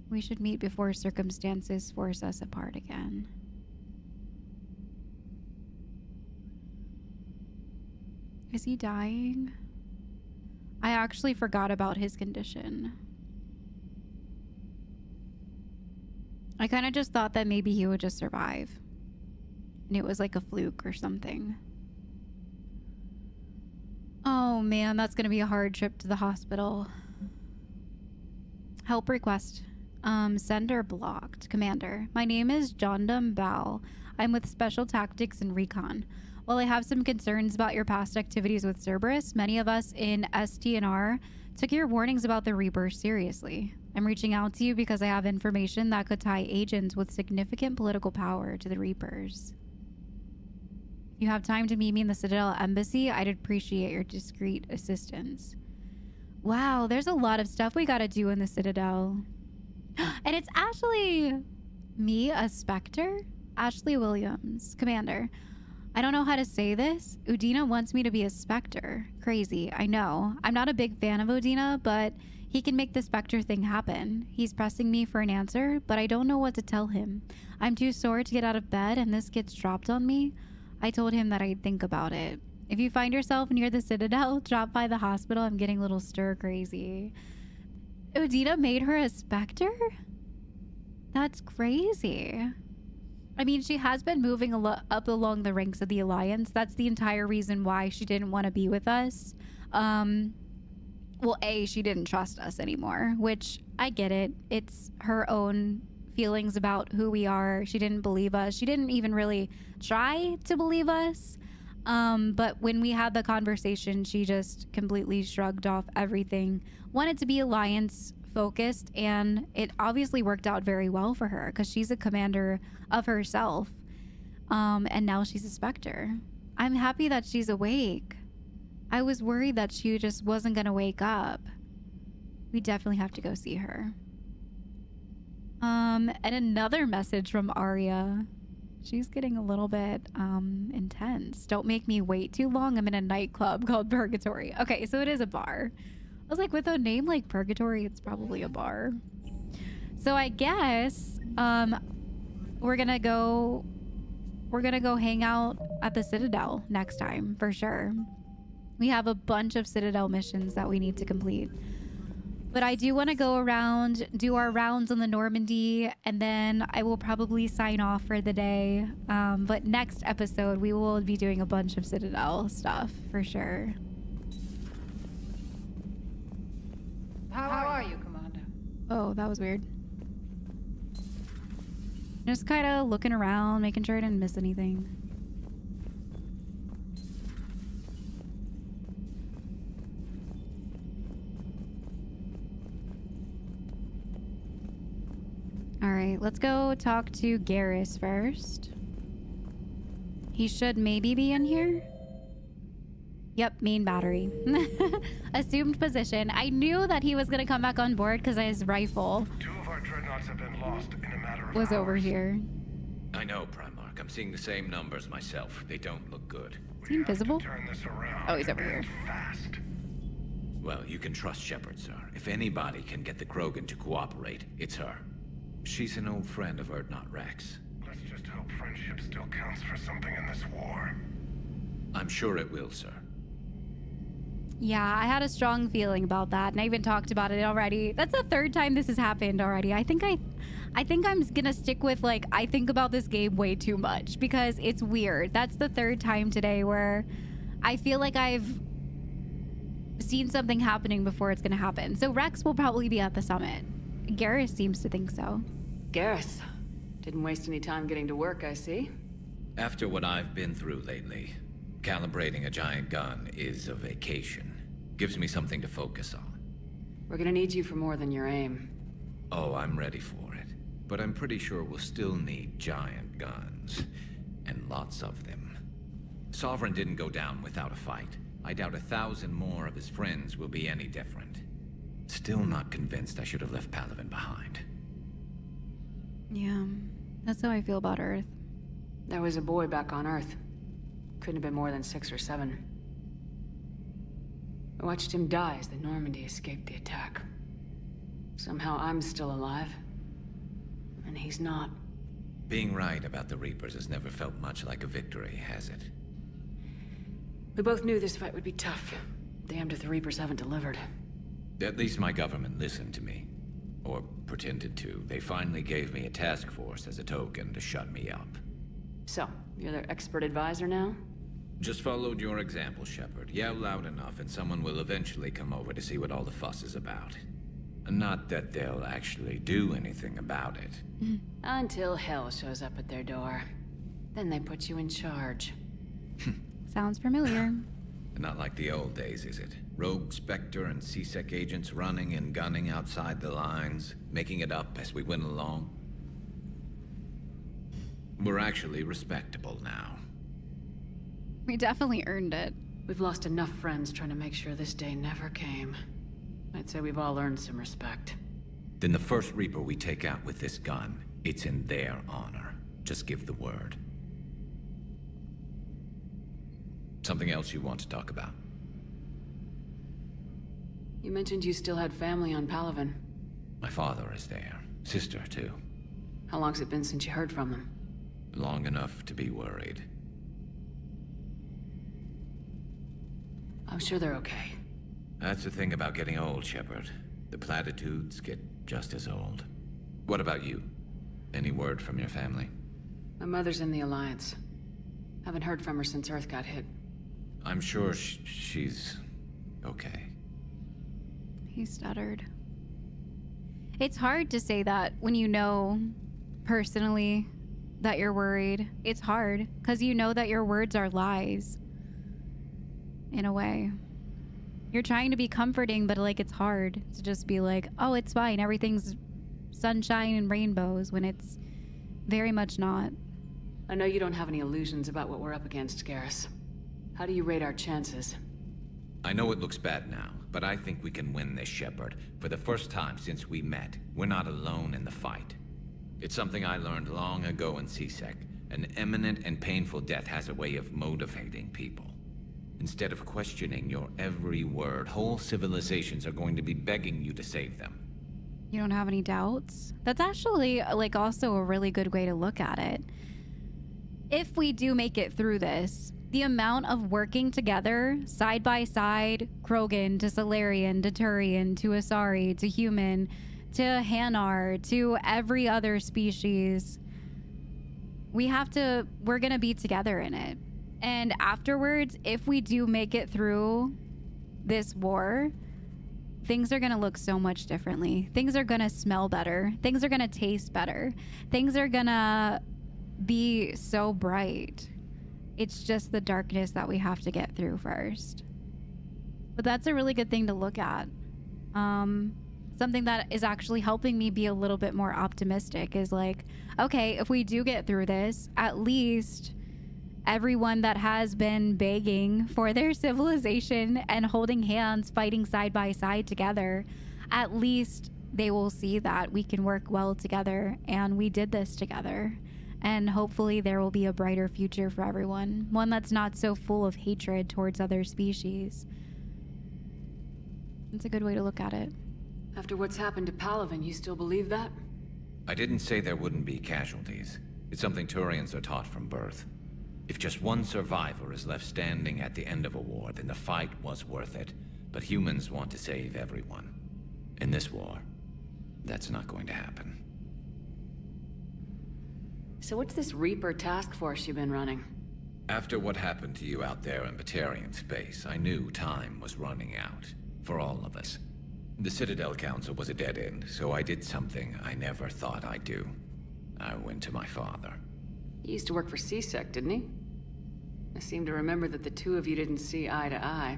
We should meet before circumstances force us apart again. Is he dying? I actually forgot about his condition. I kind of just thought that maybe he would just survive. And it was like a fluke or something. Oh man, that's gonna be a hard trip to the hospital. Help request. Sender blocked. Commander, my name is Jondam Bal. I'm with Special Tactics and Recon. While I have some concerns about your past activities with Cerberus, many of us in STNR took your warnings about the Reapers seriously. I'm reaching out to you because I have information that could tie agents with significant political power to the Reapers. If you have time to meet me in the Citadel Embassy, I'd appreciate your discreet assistance. Wow, there's a lot of stuff we gotta do in the Citadel. And it's Ashley! Me, a Spectre? Ashley Williams. Commander, I don't know how to say this. Udina wants me to be a Spectre. Crazy, I know. I'm not a big fan of Udina, but he can make the Spectre thing happen. He's pressing me for an answer, but I don't know what to tell him. I'm too sore to get out of bed, and this gets dropped on me. I told him that I'd think about it. If you find yourself near the Citadel, drop by the hospital. I'm getting a little stir crazy. Udina made her a Spectre? That's crazy. I mean, she has been moving up along the ranks of the Alliance. That's the entire reason why she didn't want to be with us. Well, A, she didn't trust us anymore, which I get it. It's her own feelings about who we are. She didn't believe us. She didn't even really try to believe us. But when we had the conversation, she just completely shrugged off everything. Wanted to be Alliance focused, and it obviously worked out very well for her because she's a commander of herself. And now she's a Spectre. I'm happy that she's awake. I was worried that she just wasn't gonna wake up. We definitely have to go see her. And another message from Arya. She's getting a little bit intense. Don't make me wait too long. I'm in a nightclub called Purgatory. Okay, so it is a bar. I was like, with a name like Purgatory, it's probably a bar. So I guess we're gonna go hang out at the Citadel next time for sure. We have a bunch of Citadel missions that we need to complete. But I do want to go around, do our rounds on the Normandy, and then I will probably sign off for the day. But next episode, we will be doing a bunch of Citadel stuff for sure. How are you, Commander? Oh, that was weird. Just kind of looking around, making sure I didn't miss anything. All right, let's go talk to Garrus first. He should maybe be in here. Yep, main battery. Assumed position. I knew that he was gonna come back on board because his rifle 2 of our dreadnoughts have been lost in a matter of was hours. over here. I know, Primarch. I'm seeing the same numbers myself. They don't look good. Is he invisible? Turn this around. Oh, he's over here. Fast. Well, you can trust Shepard, sir. If anybody can get the Krogan to cooperate, it's her. She's an old friend of Urdnot Rex. Let's just hope friendship still counts for something in this war. I'm sure it will, sir. Yeah, I had a strong feeling about that, and I even talked about it already. That's the third time this has happened already. I think I'm gonna stick with, like, I think about this game way too much because it's weird. That's the third time today where I feel like I've seen something happening before it's gonna happen. So Rex will probably be at the summit. Garrus seems to think so. Garrus. Didn't waste any time getting to work, I see. After what I've been through lately, calibrating a giant gun is a vacation. Gives me something to focus on. We're gonna need you for more than your aim. Oh, I'm ready for it. But I'm pretty sure we'll still need giant guns. And lots of them. Sovereign didn't go down without a fight. I doubt 1,000 more of his friends will be any different. Still not convinced I should have left Palaven behind. Yeah, that's how I feel about Earth. There was a boy back on Earth. Couldn't have been more than 6 or 7. I watched him die as the Normandy escaped the attack. Somehow I'm still alive. And he's not. Being right about the Reapers has never felt much like a victory, has it? We both knew this fight would be tough. Damned if the Reapers haven't delivered. At least my government listened to me. Or pretended to. They finally gave me a task force as a token to shut me up. So, you're their expert advisor now? Just followed your example, Shepard. Yell loud enough and someone will eventually come over to see what all the fuss is about. Not that they'll actually do anything about it. Until hell shows up at their door. Then they put you in charge. Sounds familiar. Not like the old days, is it? Rogue Spectre and C-Sec agents running and gunning outside the lines, making it up as we went along. We're actually respectable now. We definitely earned it. We've lost enough friends trying to make sure this day never came. I'd say we've all earned some respect. Then the first Reaper we take out with this gun, it's in their honor. Just give the word. Something else you want to talk about? You mentioned you still had family on Palaven. My father is there. Sister, too. How long's it been since you heard from them? Long enough to be worried. I'm sure they're okay. That's the thing about getting old, Shepard. The platitudes get just as old. What about you? Any word from your family? My mother's in the Alliance. Haven't heard from her since Earth got hit. I'm sure she's okay. He stuttered. It's hard to say that when you know personally that you're worried. It's hard because you know that your words are lies. In a way. You're trying to be comforting, but like it's hard to just be like, oh, it's fine. Everything's sunshine and rainbows when it's very much not. I know you don't have any illusions about what we're up against, Garrus. How do you rate our chances? I know it looks bad now, but I think we can win this, Shepard. For the first time since we met, we're not alone in the fight. It's something I learned long ago in C-Sec. An imminent and painful death has a way of motivating people. Instead of questioning your every word, whole civilizations are going to be begging you to save them. You don't have any doubts? That's actually like also a really good way to look at it. If we do make it through this, the amount of working together, side by side, Krogan to Salarian to Turian to Asari to human to Hanar to every other species, we're gonna be together in it. And afterwards, if we do make it through this war, things are gonna look so much differently. Things are gonna smell better. Things are gonna taste better. Things are gonna be so bright. It's just the darkness that we have to get through first. But that's a really good thing to look at. Something that is actually helping me be a little bit more optimistic is like, okay, if we do get through this, at least everyone that has been begging for their civilization and holding hands, fighting side by side together, at least they will see that we can work well together and we did this together. And hopefully there will be a brighter future for everyone. One that's not so full of hatred towards other species. It's a good way to look at it. After what's happened to Palaven, you still believe that? I didn't say there wouldn't be casualties. It's something Turians are taught from birth. If just one survivor is left standing at the end of a war, then the fight was worth it. But humans want to save everyone. In this war, that's not going to happen. So what's this Reaper task force you've been running? After what happened to you out there in Batarian space, I knew time was running out. For all of us. The Citadel Council was a dead end, so I did something I never thought I'd do. I went to my father. He used to work for CSEC, didn't he? I seem to remember that the two of you didn't see eye to eye.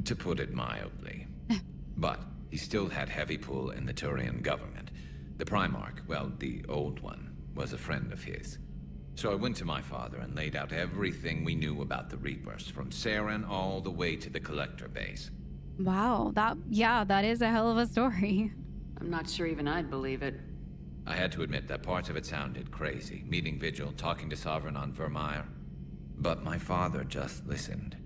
To put it mildly. But he still had heavy pull in the Turian government. The Primarch, well, the old one, was a friend of his. So I went to my father and laid out everything we knew about the Reapers, from Saren all the way to the Collector base. Wow, that is a hell of a story. I'm not sure even I'd believe it. I had to admit that parts of it sounded crazy. Meeting Vigil, talking to Sovereign on Vermeer. But my father just listened.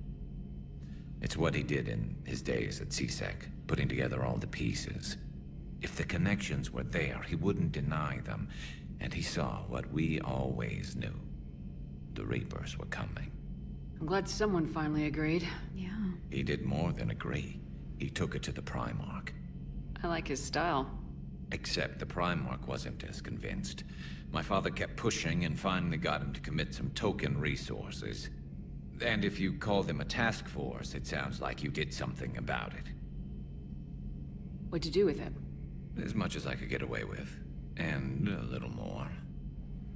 It's what he did in his days at CSEC, putting together all the pieces. If the connections were there, he wouldn't deny them. And he saw what we always knew. The Reapers were coming. I'm glad someone finally agreed. Yeah. He did more than agree. He took it to the Primarch. I like his style. Except the Primarch wasn't as convinced. My father kept pushing and finally got him to commit some token resources. And if you call them a task force, it sounds like you did something about it. What'd you do with it? As much as I could get away with. And a little more.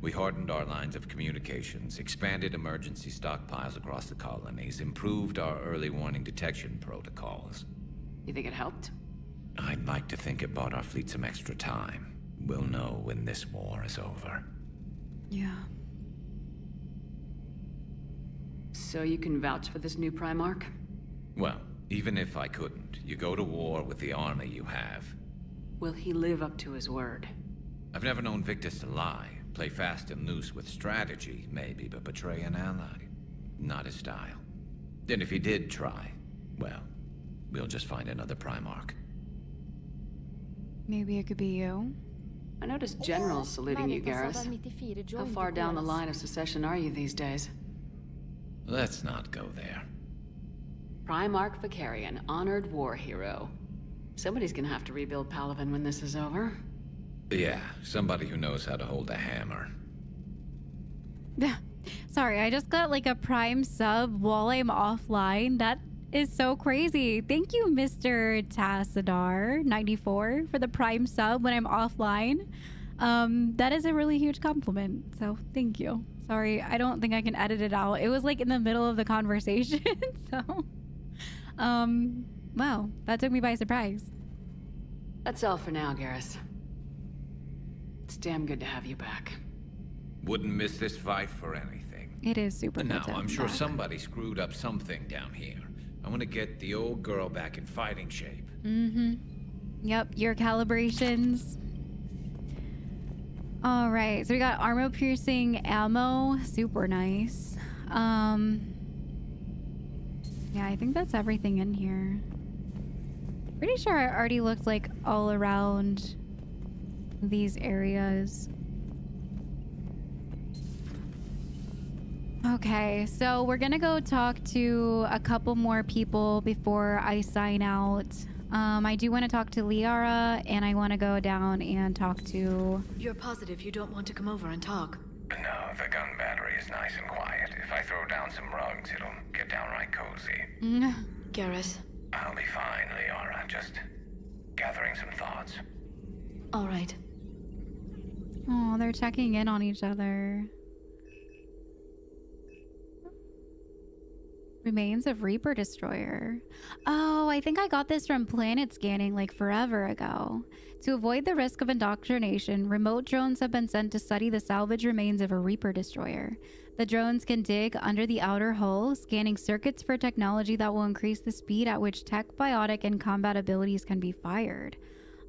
We hardened our lines of communications, expanded emergency stockpiles across the colonies, improved our early warning detection protocols. You think it helped? I'd like to think it bought our fleet some extra time. We'll know when this war is over. Yeah. So you can vouch for this new Primarch? Well, even if I couldn't, you go to war with the army you have. Will he live up to his word? I've never known Victus to lie. Play fast and loose with strategy, maybe, but betray an ally. Not his style. And if he did try, well, we'll just find another Primarch. Maybe it could be you. I noticed generals saluting you, Garrus. How far down the line of secession are you these days? Let's not go there. Primarch Vicarian, honored war hero. Somebody's gonna have to rebuild Palaven when this is over. Yeah, somebody who knows how to hold a hammer. Sorry, I just got like a Prime sub while I'm offline. That is so crazy. Thank you, Mr. Tassadar94, for the Prime sub when I'm offline. That is a really huge compliment, so thank you. Sorry, I don't think I can edit it out. It was like in the middle of the conversation, so... wow, that took me by surprise. That's all for now, Garrus. It's damn good to have you back. Wouldn't miss this fight for anything. It is super Now, good to have I'm you sure back. somebody screwed up something down here. I want to get the old girl back in fighting shape. Mm-hmm. Yep, your calibrations. All right, so we got armor-piercing ammo. Super nice. Yeah, I think that's everything in here. Pretty sure I already looked like all around these areas. Okay, so we're gonna go talk to a couple more people before I sign out. I do want to talk to Liara, and I want to go down and talk to... You're positive you don't want to come over and talk? No, the gun battery is nice and quiet. If I throw down some rugs, it'll get downright cozy. Garrus. I'll be fine, Liara. Just gathering some thoughts. All right. Oh, they're checking in on each other. Remains of Reaper Destroyer. Oh, I think I got this from planet scanning like forever ago. To avoid the risk of indoctrination, remote drones have been sent to study the salvage remains of a Reaper Destroyer. The drones can dig under the outer hull, scanning circuits for technology that will increase the speed at which tech, biotic, and combat abilities can be fired.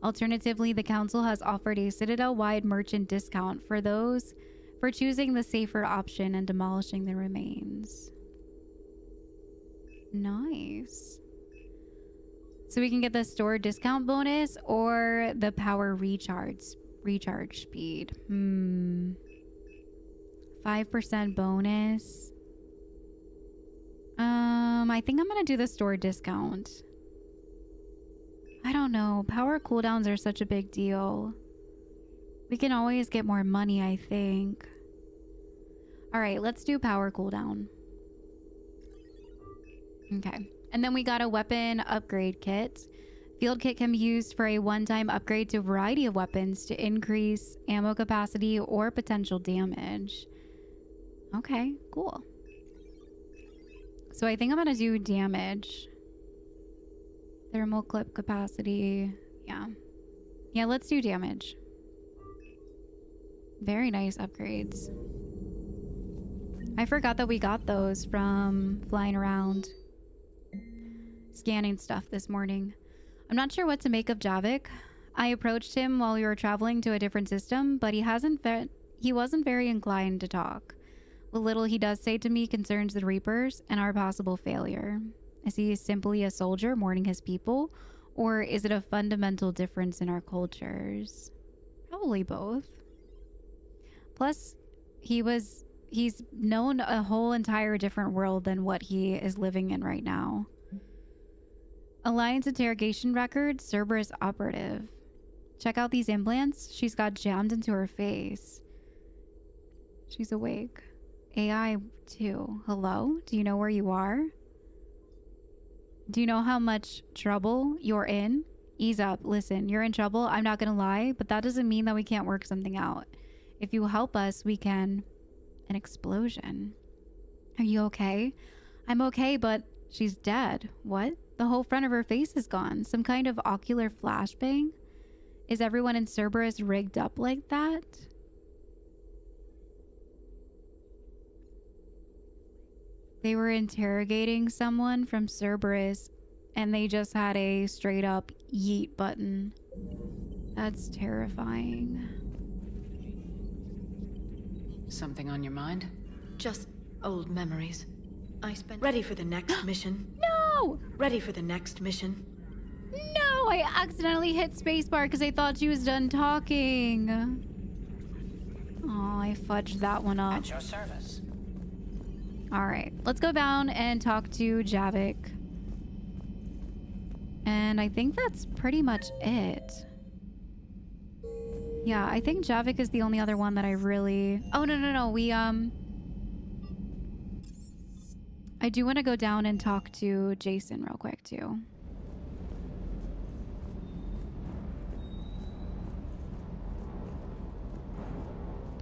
Alternatively, the Council has offered a Citadel-wide merchant discount for those for choosing the safer option and demolishing the remains. Nice. So we can get the store discount bonus or the power recharge speed. 5% bonus. I think I'm gonna do the store discount. I don't know. Power cooldowns are such a big deal. We can always get more money, I think. All right, let's do power cooldown. Okay. And then we got a weapon upgrade kit. Field kit can be used for a one-time upgrade to a variety of weapons to increase ammo capacity or potential damage. Okay, cool. So I think I'm gonna do damage. Thermal clip capacity. Yeah. Yeah, let's do damage. Very nice upgrades. I forgot that we got those from flying around, scanning stuff this morning. I'm not sure what to make of Javik. I approached him while we were traveling to a different system, but he wasn't very inclined to talk. What little he does say to me concerns the Reapers and our possible failure. Is he simply a soldier mourning his people, or is it a fundamental difference in our cultures? Probably both. Plus, he's known a whole entire different world than what he is living in right now. Alliance interrogation record, Cerberus operative. Check out these implants. She's got jammed into her face. She's awake. AI 2. Hello? Do you know where you are? Do you know how much trouble you're in? Ease up. Listen, you're in trouble. I'm not gonna lie, but that doesn't mean that we can't work something out. If you help us, we can... An explosion. Are you okay? I'm okay, but she's dead. What? The whole front of her face is gone. Some kind of ocular flashbang? Is everyone in Cerberus rigged up like that? They were interrogating someone from Cerberus and they just had a straight up yeet button. That's terrifying. Something on your mind? Just old memories. I spent... Ready for the next mission? No! Ready for the next mission? No! I accidentally hit spacebar because I thought she was done talking. Oh, I fudged that one up. At your service. Alright, let's go down and talk to Javik. And I think that's pretty much it. Yeah, I think Javik is the only other one that I really... Oh, no. We, I do want to go down and talk to Jason real quick, too.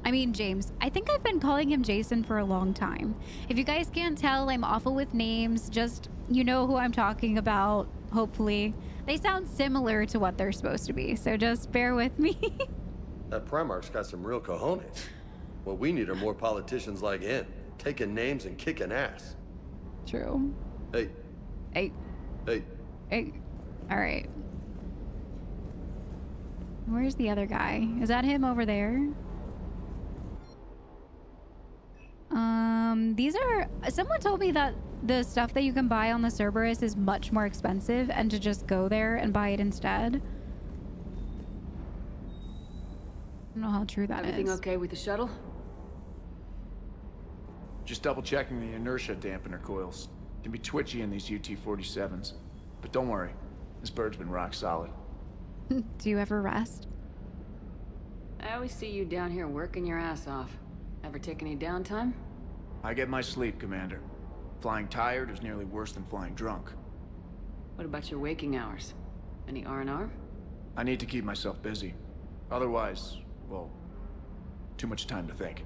I mean, James. I think I've been calling him Jason for a long time. If you guys can't tell, I'm awful with names. Just, you know who I'm talking about, hopefully. They sound similar to what they're supposed to be, so just bear with me. That Primarch's got some real cojones. What we need are more politicians like him, taking names and kicking ass. True. Hey. Hey. Hey. Hey. All right. Where's the other guy? Is that him over there? These are... Someone told me that the stuff that you can buy on the Cerberus is much more expensive and to just go there and buy it instead. I don't know how true that is. Everything okay with the shuttle? Just double checking the inertia dampener coils. Can be twitchy in these UT-47s. But don't worry, this bird's been rock solid. Do you ever rest? I always see you down here working your ass off. Ever take any downtime? I get my sleep, Commander. Flying tired is nearly worse than flying drunk. What about your waking hours? Any R&R? I need to keep myself busy. Otherwise, well, too much time to think.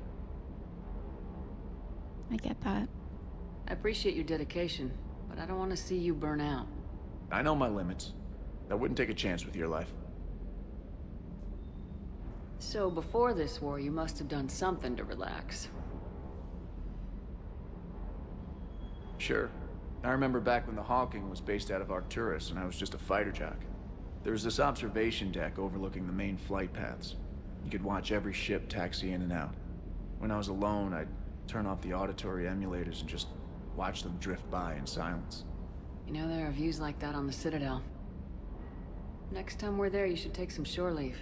I get that. I appreciate your dedication, but I don't want to see you burn out. I know my limits. I wouldn't take a chance with your life. So before this war, you must have done something to relax. Sure. I remember back when the Hawking was based out of Arcturus and I was just a fighter jock. There was this observation deck overlooking the main flight paths. You could watch every ship taxi in and out. When I was alone, I'd turn off the auditory emulators and just watch them drift by in silence. You know, there are views like that on the Citadel. Next time we're there, you should take some shore leave.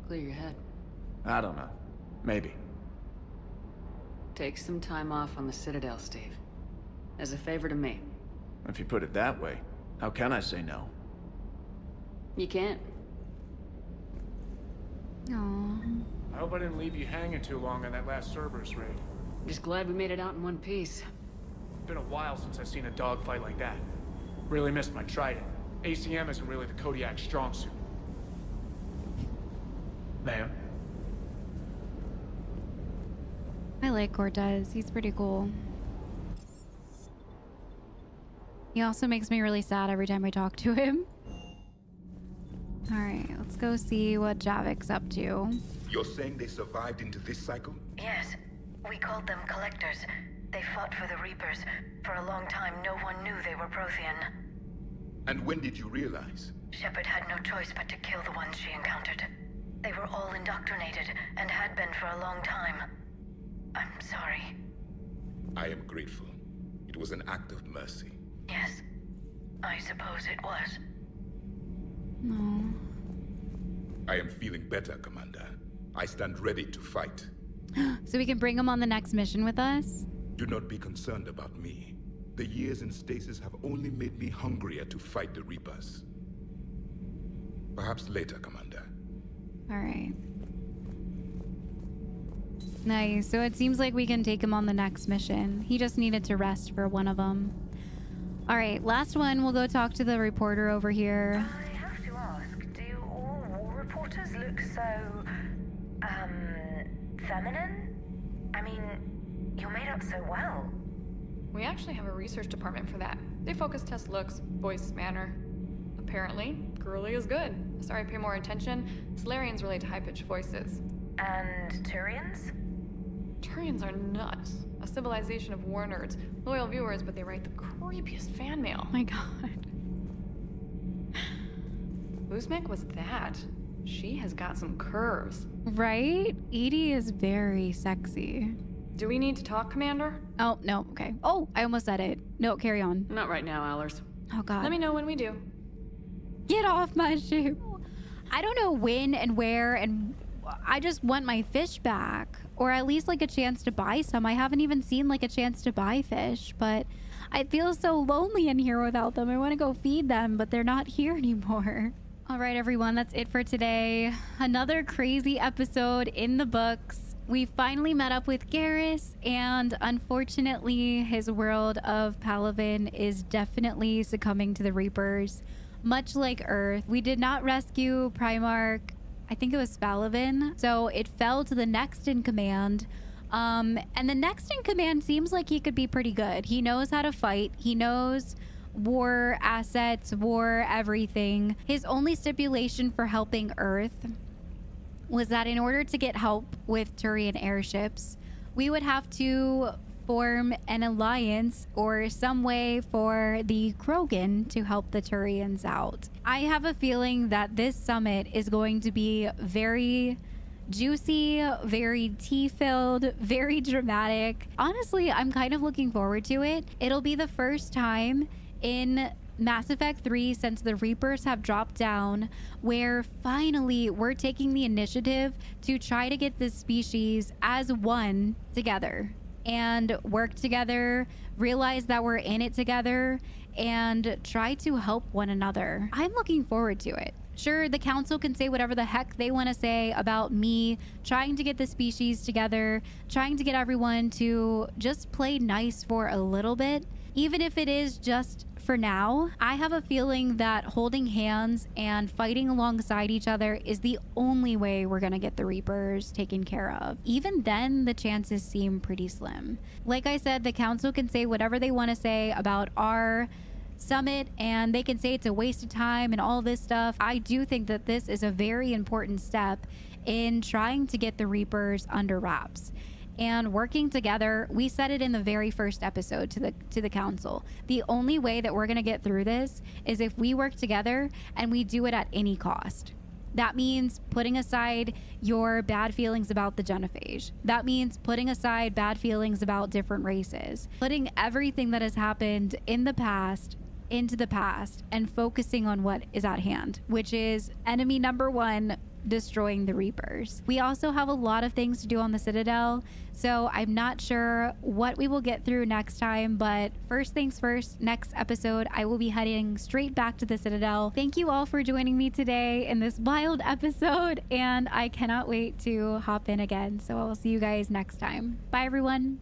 Clear your head. I don't know. Maybe. Take some time off on the Citadel, Steve. As a favor to me. If you put it that way, how can I say no? You can't. Aww. I hope I didn't leave you hanging too long on that last Cerberus raid. Just glad we made it out in one piece. Been a while since I've seen a dogfight like that. Really missed my trident. ACM isn't really the Kodiak's strong suit. Ma'am? I like Cortez. He's pretty cool. He also makes me really sad every time I talk to him. Alright, let's go see what Javik's up to. You're saying they survived into this cycle? Yes. We called them Collectors. They fought for the Reapers. For a long time, no one knew they were Prothean. And when did you realize? Shepard had no choice but to kill the ones she encountered. They were all indoctrinated, and had been for a long time. I'm sorry. I am grateful. It was an act of mercy. Yes, I suppose it was. No. I am feeling better, Commander. I stand ready to fight. So we can bring him on the next mission with us? Do not be concerned about me. The years in stasis have only made me hungrier to fight the Reapers. Perhaps later, Commander. Alright. Nice. So it seems like we can take him on the next mission. He just needed to rest for one of them. Alright, last one. We'll go talk to the reporter over here. I have to ask, do all war reporters look so, feminine? I mean, you're made up so well. We actually have a research department for that. They focus test looks, voice, manner. Apparently, girly is good. Sorry, pay more attention. Solarians relate to high-pitched voices. And Turians? Turians are nuts. A civilization of war nerds. Loyal viewers, but they write the creepiest fan mail. Oh my god. Whose mech was that? She has got some curves. Right? Edie is very sexy. Do we need to talk, Commander? Oh, no. Okay. Oh, I almost said it. No, carry on. Not right now, Allers. Oh god. Let me know when we do. Get off my shoe. I don't know when and where, and I just want my fish back. Or at least like a chance to buy some. I haven't even seen like a chance to buy fish, but I feel so lonely in here without them. I want to go feed them, but they're not here anymore. All right, everyone, that's it for today. Another crazy episode in the books. We finally met up with Garrus, and unfortunately, his world of Palaven is definitely succumbing to the Reapers. Much like Earth, we did not rescue Primarch, I think it was Palaven, so it fell to the next in command. And the next in command seems like he could be pretty good. He knows how to fight. He knows war assets, war everything. His only stipulation for helping Earth was that in order to get help with Turian airships, we would have to form an alliance or some way for the Krogan to help the Turians out. I have a feeling that this summit is going to be very juicy, very tea-filled, very dramatic. Honestly, I'm kind of looking forward to it. It'll be the first time in Mass Effect 3 since the Reapers have dropped down where finally we're taking the initiative to try to get this species as one together and work together, realize that we're in it together, and try to help one another. I'm looking forward to it. Sure, the council can say whatever the heck they want to say about me trying to get the species together, trying to get everyone to just play nice for a little bit, even if it is just for now. I have a feeling that holding hands and fighting alongside each other is the only way we're gonna get the Reapers taken care of. Even then, the chances seem pretty slim. Like I said, the council can say whatever they want to say about our summit, and they can say it's a waste of time and all this stuff. I do think that this is a very important step in trying to get the Reapers under wraps and working together. We said it in the very first episode to the council. The only way that we're going to get through this is if we work together and we do it at any cost. That means putting aside your bad feelings about the genophage. That means putting aside bad feelings about different races, putting everything that has happened in the past into the past and focusing on what is at hand, which is enemy number one, destroying the Reapers. We also have a lot of things to do on the Citadel, so I'm not sure what we will get through next time, but first things first, next episode I will be heading straight back to the Citadel. Thank you all for joining me today in this wild episode, and I cannot wait to hop in again, so I'll see you guys next time. Bye everyone.